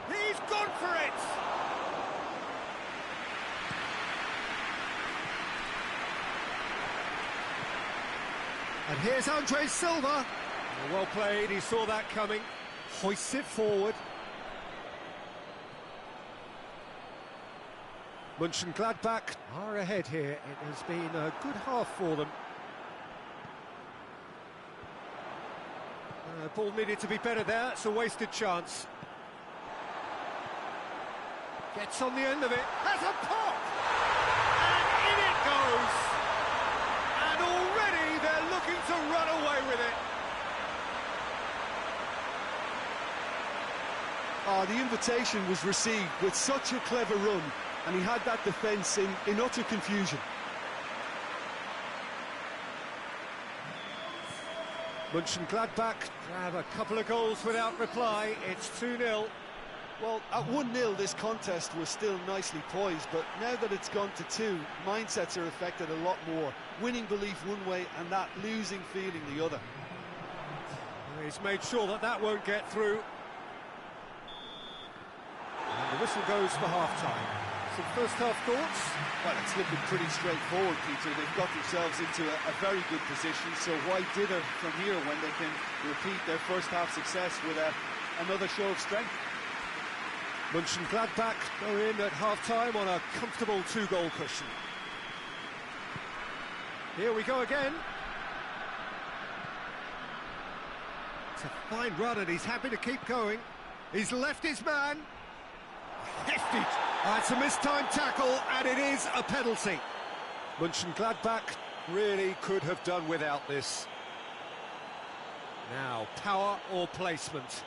He's gone for it! And here's Andre Silva. Well played, he saw that coming. Hoists it forward. Mönchengladbach are ahead here. It has been a good half for them. Ball needed to be better there. It's a wasted chance. Gets on the end of it. Has a pop! And in it goes! And already they're looking to run away with it. Oh, the invitation was received with such a clever run, and he had that defence in utter confusion. Mönchengladbach grab a couple of goals without reply. It's 2-0. Well, at 1-0 this contest was still nicely poised, but now that it's gone to 2, mindsets are affected a lot more. Winning belief one way and that losing feeling the other. He's made sure that that won't get through. And the whistle goes for half-time. Some first-half thoughts? Well, it's looking pretty straightforward, Peter. They've got themselves into a very good position, so why dither from here when they can repeat their first-half success with another show of strength? Mönchengladbach go in at half-time on a comfortable 2-goal cushion. Here we go again. It's a fine run and he's happy to keep going. He's left his man. Hefty. It's a mistimed tackle and it is a penalty. Mönchengladbach really could have done without this. Now, power or placement?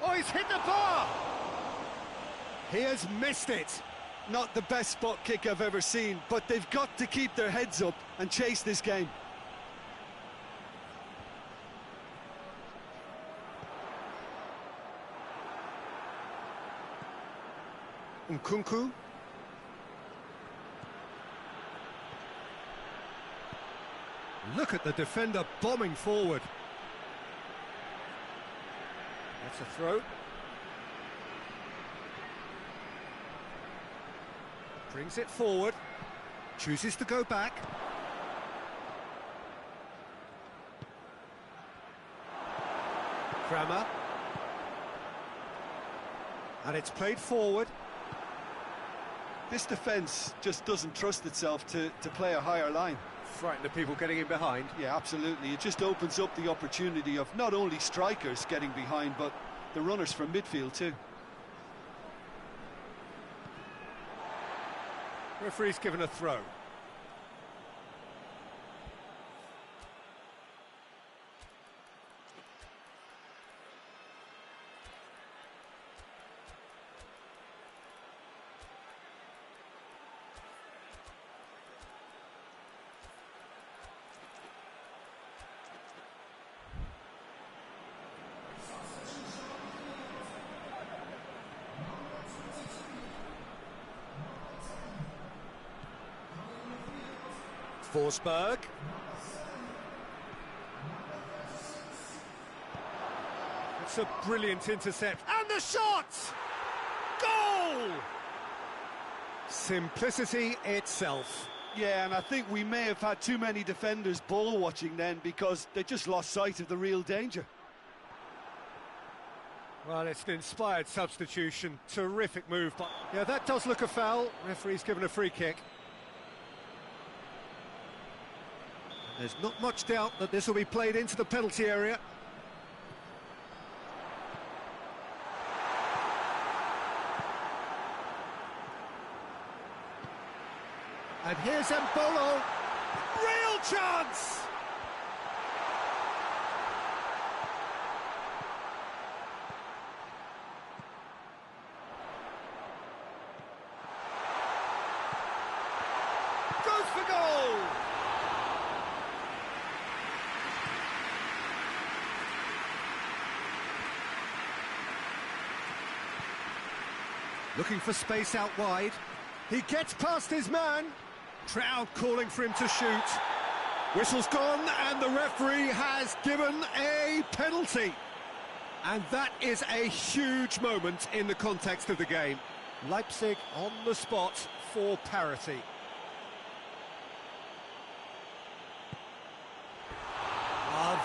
Oh, he's hit the bar! He has missed it. Not the best spot kick I've ever seen, but they've got to keep their heads up and chase this game. Nkunku. Look at the defender bombing forward. That's a throw. Brings it forward. Chooses to go back. Kramer. And it's played forward. This defence just doesn't trust itself to play a higher line. Frighten the people getting in behind. Yeah, absolutely. It just opens up the opportunity of not only strikers getting behind, but the runners from midfield too. Referee's given a throw. Forsberg. It's a brilliant intercept. And the shot! Goal! Simplicity itself. Yeah, and I think we may have had too many defenders ball watching then because they just lost sight of the real danger. Well, it's an inspired substitution. Terrific move. But yeah, that does look a foul. Referee's given a free kick. There's not much doubt that this will be played into the penalty area. And here's Mbolo. Real chance! Goes for goal! Looking for space out wide. He gets past his man. Crowd calling for him to shoot. Whistle's gone and the referee has given a penalty. And that is a huge moment in the context of the game. Leipzig on the spot for parity.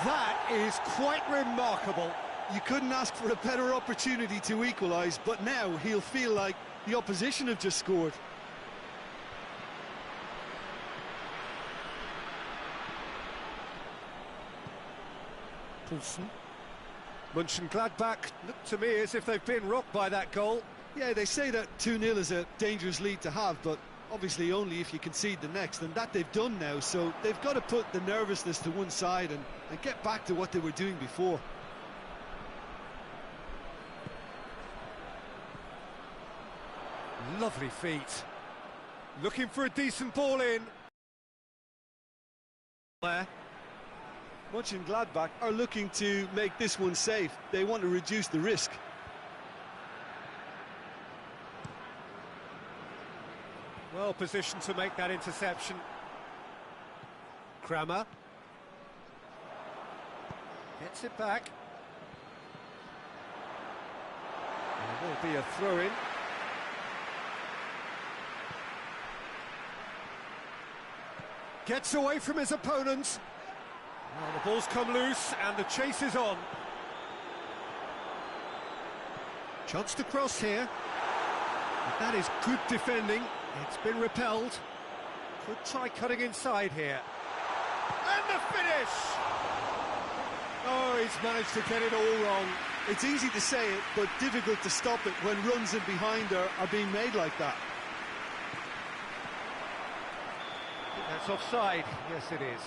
That is quite remarkable. You couldn't ask for a better opportunity to equalise, but now he'll feel like the opposition have just scored. Poulsen. Mönchengladbach look to me as if they've been rocked by that goal. Yeah, they say that 2-0 is a dangerous lead to have, but obviously only if you concede the next, and that they've done now, so they've got to put the nervousness to one side and get back to what they were doing before. Lovely feet. Looking for a decent ball in. There. Mönchengladbach are looking to make this one safe. They want to reduce the risk. Well positioned to make that interception. Kramer. Gets it back. There will be a throw-in. Gets away from his opponents. Well, the ball's come loose and the chase is on. Chance to cross here. But that is good defending. It's been repelled. Could try cutting inside here. And the finish! Oh, he's managed to get it all wrong. It's easy to say it, but difficult to stop it when runs in behind are being made like that. That's offside. Yes, it is.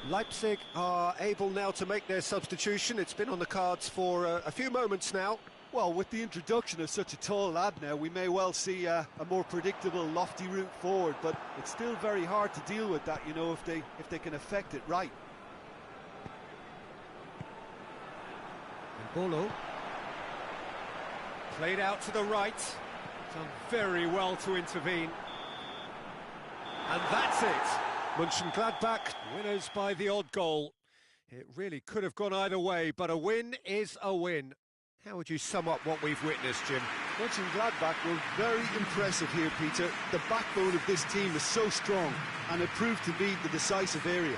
Leipzig are able now to make their substitution. It's been on the cards for a few moments now. Well, with the introduction of such a tall lad now, we may well see a more predictable, lofty route forward, but it's still very hard to deal with that, you know, if they can affect it right. And Bolo. Played out to the right. Done very well to intervene. And that's it. Mönchengladbach winners by the odd goal. It really could have gone either way, but a win is a win. How would you sum up what we've witnessed, Jim? Mönchengladbach were very impressive here, Peter. The backbone of this team is so strong, and it proved to be the decisive area.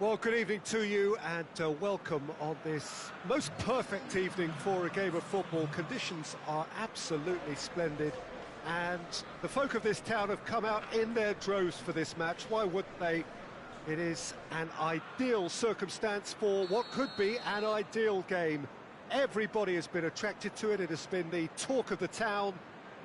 Well, good evening to you and welcome on this most perfect evening for a game of football. Conditions are absolutely splendid and the folk of this town have come out in their droves for this match. Why wouldn't they? It is an ideal circumstance for what could be an ideal game. Everybody has been attracted to it. It has been the talk of the town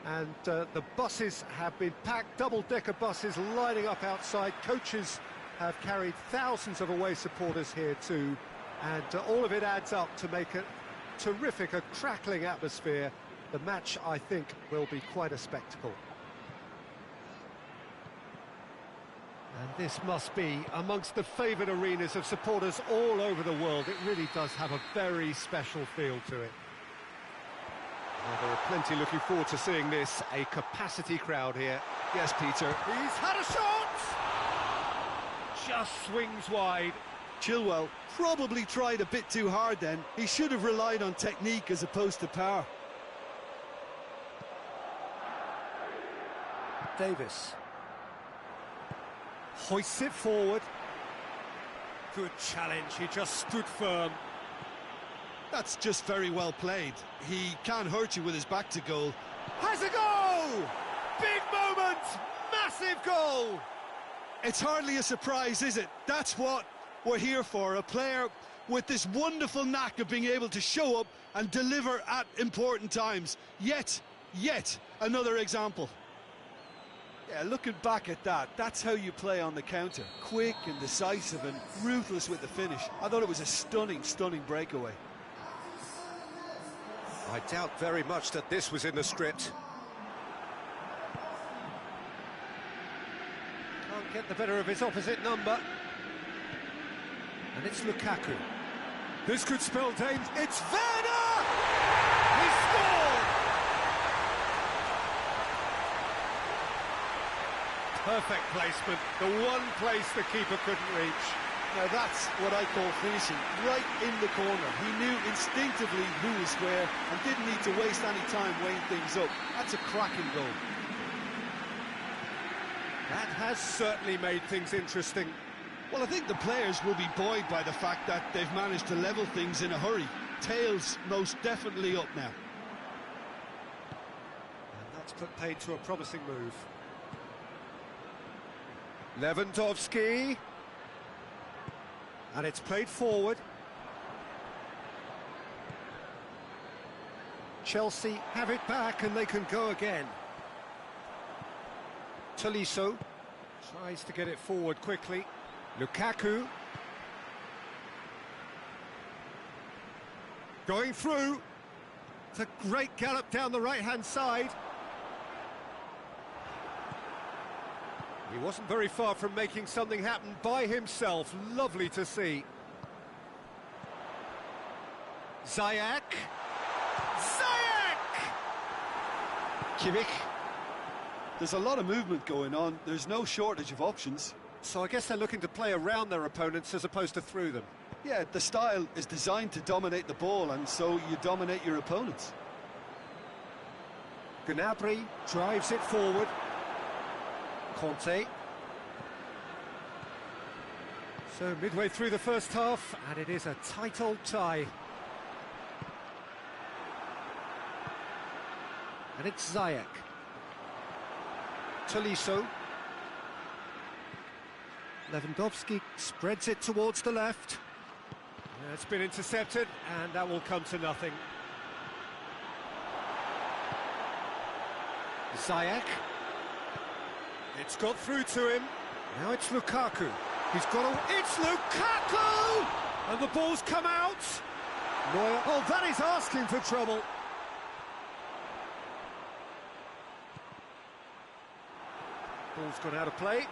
and the buses have been packed, double-decker buses lining up outside. Coaches have carried thousands of away supporters here too, and all of it adds up to make a terrific, a crackling atmosphere. The match, I think, will be quite a spectacle. And this must be amongst the favoured arenas of supporters all over the world. It really does have a very special feel to it. Well, there are plenty looking forward to seeing this, a capacity crowd here. Yes, Peter. He's had a shot! Just swings wide. Chilwell probably tried a bit too hard then. He should have relied on technique as opposed to power. Davis. Hoists it forward. Good challenge, he just stood firm. That's just very well played. He can't hurt you with his back to goal. Has a goal! Big moment! Massive goal! It's hardly a surprise, is it? That's what we're here for. A player with this wonderful knack of being able to show up and deliver at important times. Yet another example. Yeah, looking back at that, that's how you play on the counter. Quick and decisive and ruthless with the finish. I thought it was a stunning breakaway. I doubt very much that this was in the script. Can't get the better of his opposite number. And it's Lukaku. This could spell danger. It's Werner! He scored! Perfect placement. The one place the keeper couldn't reach. Now that's what I call finishing, right in the corner. He knew instinctively who was where and didn't need to waste any time weighing things up. That's a cracking goal. That has certainly made things interesting. Well, I think the players will be buoyed by the fact that they've managed to level things in a hurry. Tails most definitely up now. And that's put paid to a promising move. Lewandowski. And it's played forward. Chelsea have it back and they can go again. Tolisso tries to get it forward quickly. Lukaku. Going through. It's a great gallop down the right-hand side. He wasn't very far from making something happen by himself. Lovely to see. Ziyech. Kimmich. There's a lot of movement going on. There's no shortage of options. So I guess they're looking to play around their opponents as opposed to through them. Yeah, the style is designed to dominate the ball, and so you dominate your opponents. Gnabry drives it forward. Conte. So midway through the first half, and it is a tight old tie. And it's Ziyech. Tolisso. Lewandowski spreads it towards the left. It's been intercepted, and that will come to nothing. Ziyech. It's got through to him. Now it's Lukaku. He's got a... It's Lukaku! And the ball's come out. Neuer. Oh, that is asking for trouble. Ball's gone out of play.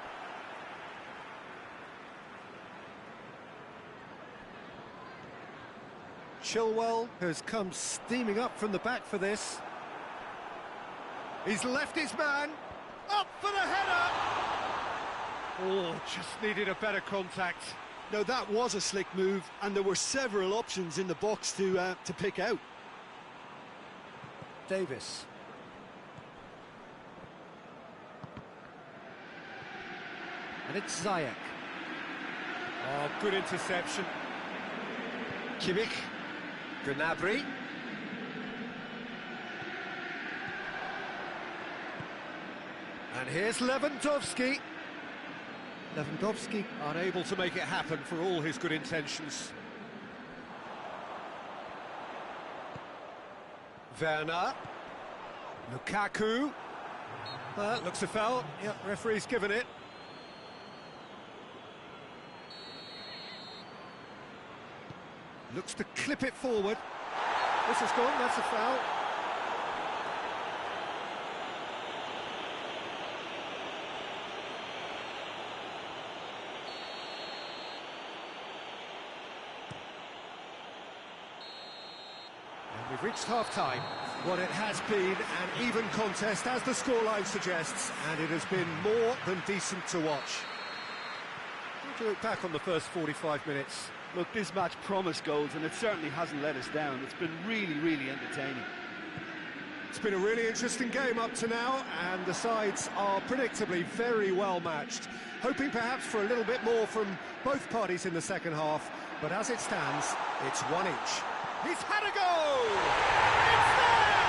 Chilwell has come steaming up from the back for this. He's left his man. Up for the header! Oh, just needed a better contact. Now that was a slick move, and there were several options in the box to pick out. Davis. And it's Ziyech. Oh, good interception. Kimmich. Gnabry. And here's Lewandowski. Lewandowski unable to make it happen for all his good intentions. Werner. Lukaku. Looks a foul. Yep, referee's given it. Looks to clip it forward. This has gone, that's a foul. And we've reached half-time. What it has been an even contest, as the scoreline suggests, and it has been more than decent to watch. How do you look back on the first 45 minutes? Look, this match promised goals, and it certainly hasn't let us down. It's been really, really entertaining. It's been a really interesting game up to now, and the sides are predictably very well matched. Hoping perhaps for a little bit more from both parties in the second half, but as it stands, it's one each. He's had a goal! It's there!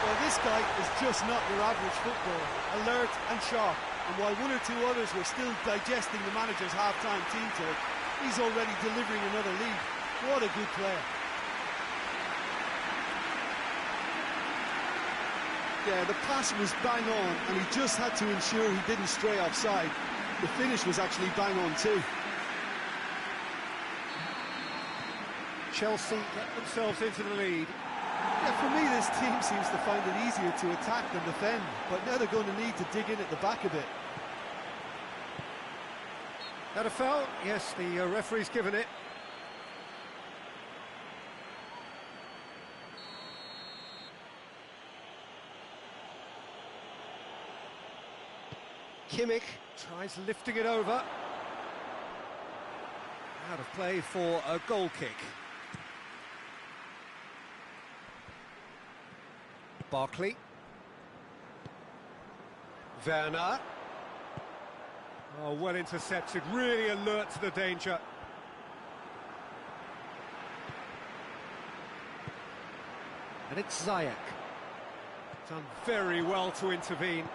Well, this guy is just not your average footballer, alert and sharp. And while one or two others were still digesting the manager's half-time team talk, he's already delivering another lead. What a good player. Yeah, the pass was bang on, and he just had to ensure he didn't stray offside. The finish was actually bang on too. Chelsea get themselves into the lead. Yeah, for me, this team seems to find it easier to attack than defend, but now they're going to need to dig in at the back a bit. Had a foul? Yes, the referee's given it. Kimmich tries lifting it over. Out of play for a goal kick. Barkley. Werner. Oh, well intercepted, really alert to the danger. And it's Ziyech. Done very well to intervene.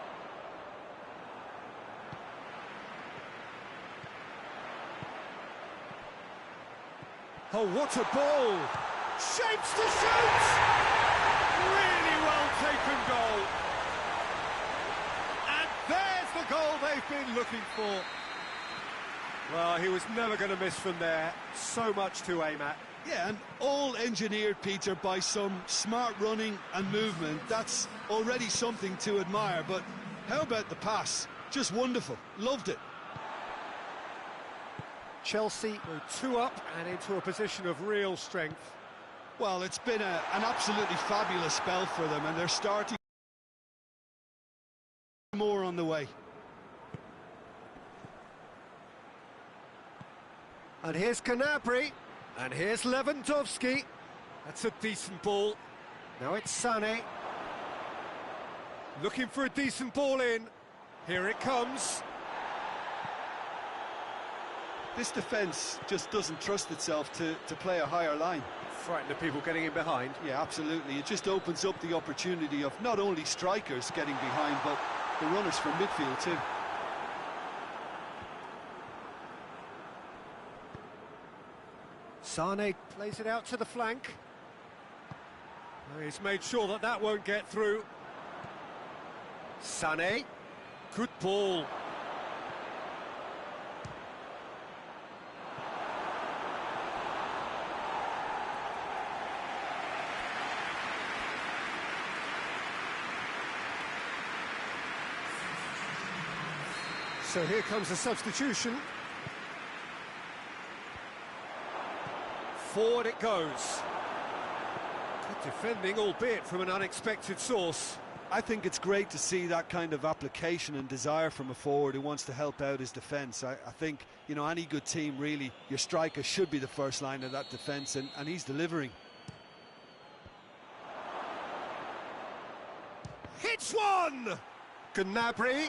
Oh, what a ball! Shapes to shoot! Really well taken goal. And there's the goal they've been looking for. Well, he was never going to miss from there. So much to aim at. Yeah, and all engineered, Peter, by some smart running and movement. That's already something to admire, but how about the pass? Just wonderful. Loved it. Chelsea go 2 up and into a position of real strength. Well, it's been an absolutely fabulous spell for them, and they're starting more on the way. And here's Gnabry, and here's Lewandowski. That's a decent ball. Now it's Sané. Looking for a decent ball in. Here it comes. This defence just doesn't trust itself to play a higher line. Frightened of people getting in behind. Yeah, absolutely. It just opens up the opportunity of not only strikers getting behind, but the runners from midfield too. Sané plays it out to the flank. He's made sure that that won't get through. Sané, good ball. So here comes a substitution. Forward it goes. Good defending, albeit from an unexpected source. I think it's great to see that kind of application and desire from a forward who wants to help out his defence. I think, you know, any good team, really, your striker should be the first line of that defence, and he's delivering. Hits one! Gnabry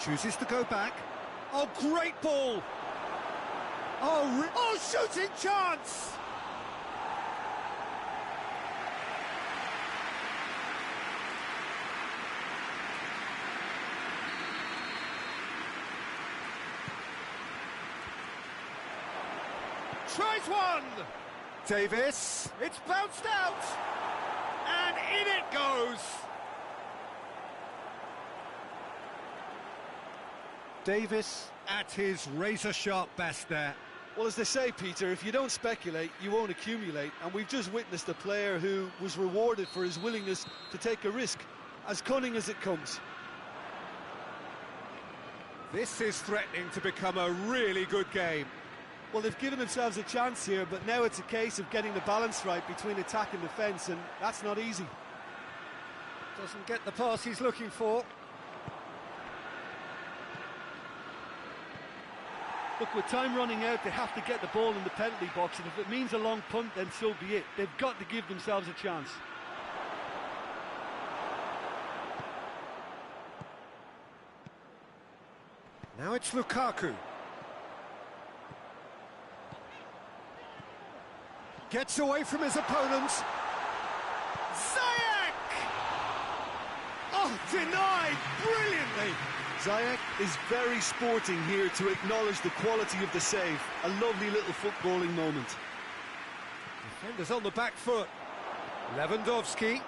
chooses to go back. Oh, great ball! Oh, shooting chance! Tries one! Davis. It's bounced out! And in it goes! Davis at his razor-sharp best there. Well, as they say, Peter, if you don't speculate, you won't accumulate. And we've just witnessed a player who was rewarded for his willingness to take a risk, as cunning as it comes. This is threatening to become a really good game. Well, they've given themselves a chance here, but now it's a case of getting the balance right between attack and defence, and that's not easy. Doesn't get the pass he's looking for. Look, with time running out, they have to get the ball in the penalty box, and if it means a long punt, then so be it. They've got to give themselves a chance. Now it's Lukaku. Gets away from his opponents. Ziyech! Oh, denied brilliantly. Ziyech is very sporting here to acknowledge the quality of the save. A lovely little footballing moment. Defenders on the back foot. Lewandowski.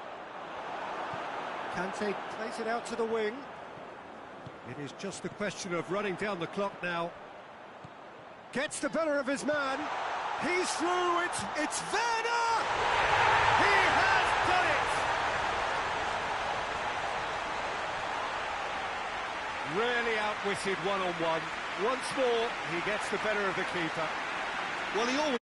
Kante plays it out to the wing. It is just a question of running down the clock now. Gets the better of his man. He's through. It's Werner! He has done it! Really outwitted one-on-one. Once more, he gets the better of the keeper. Well, he always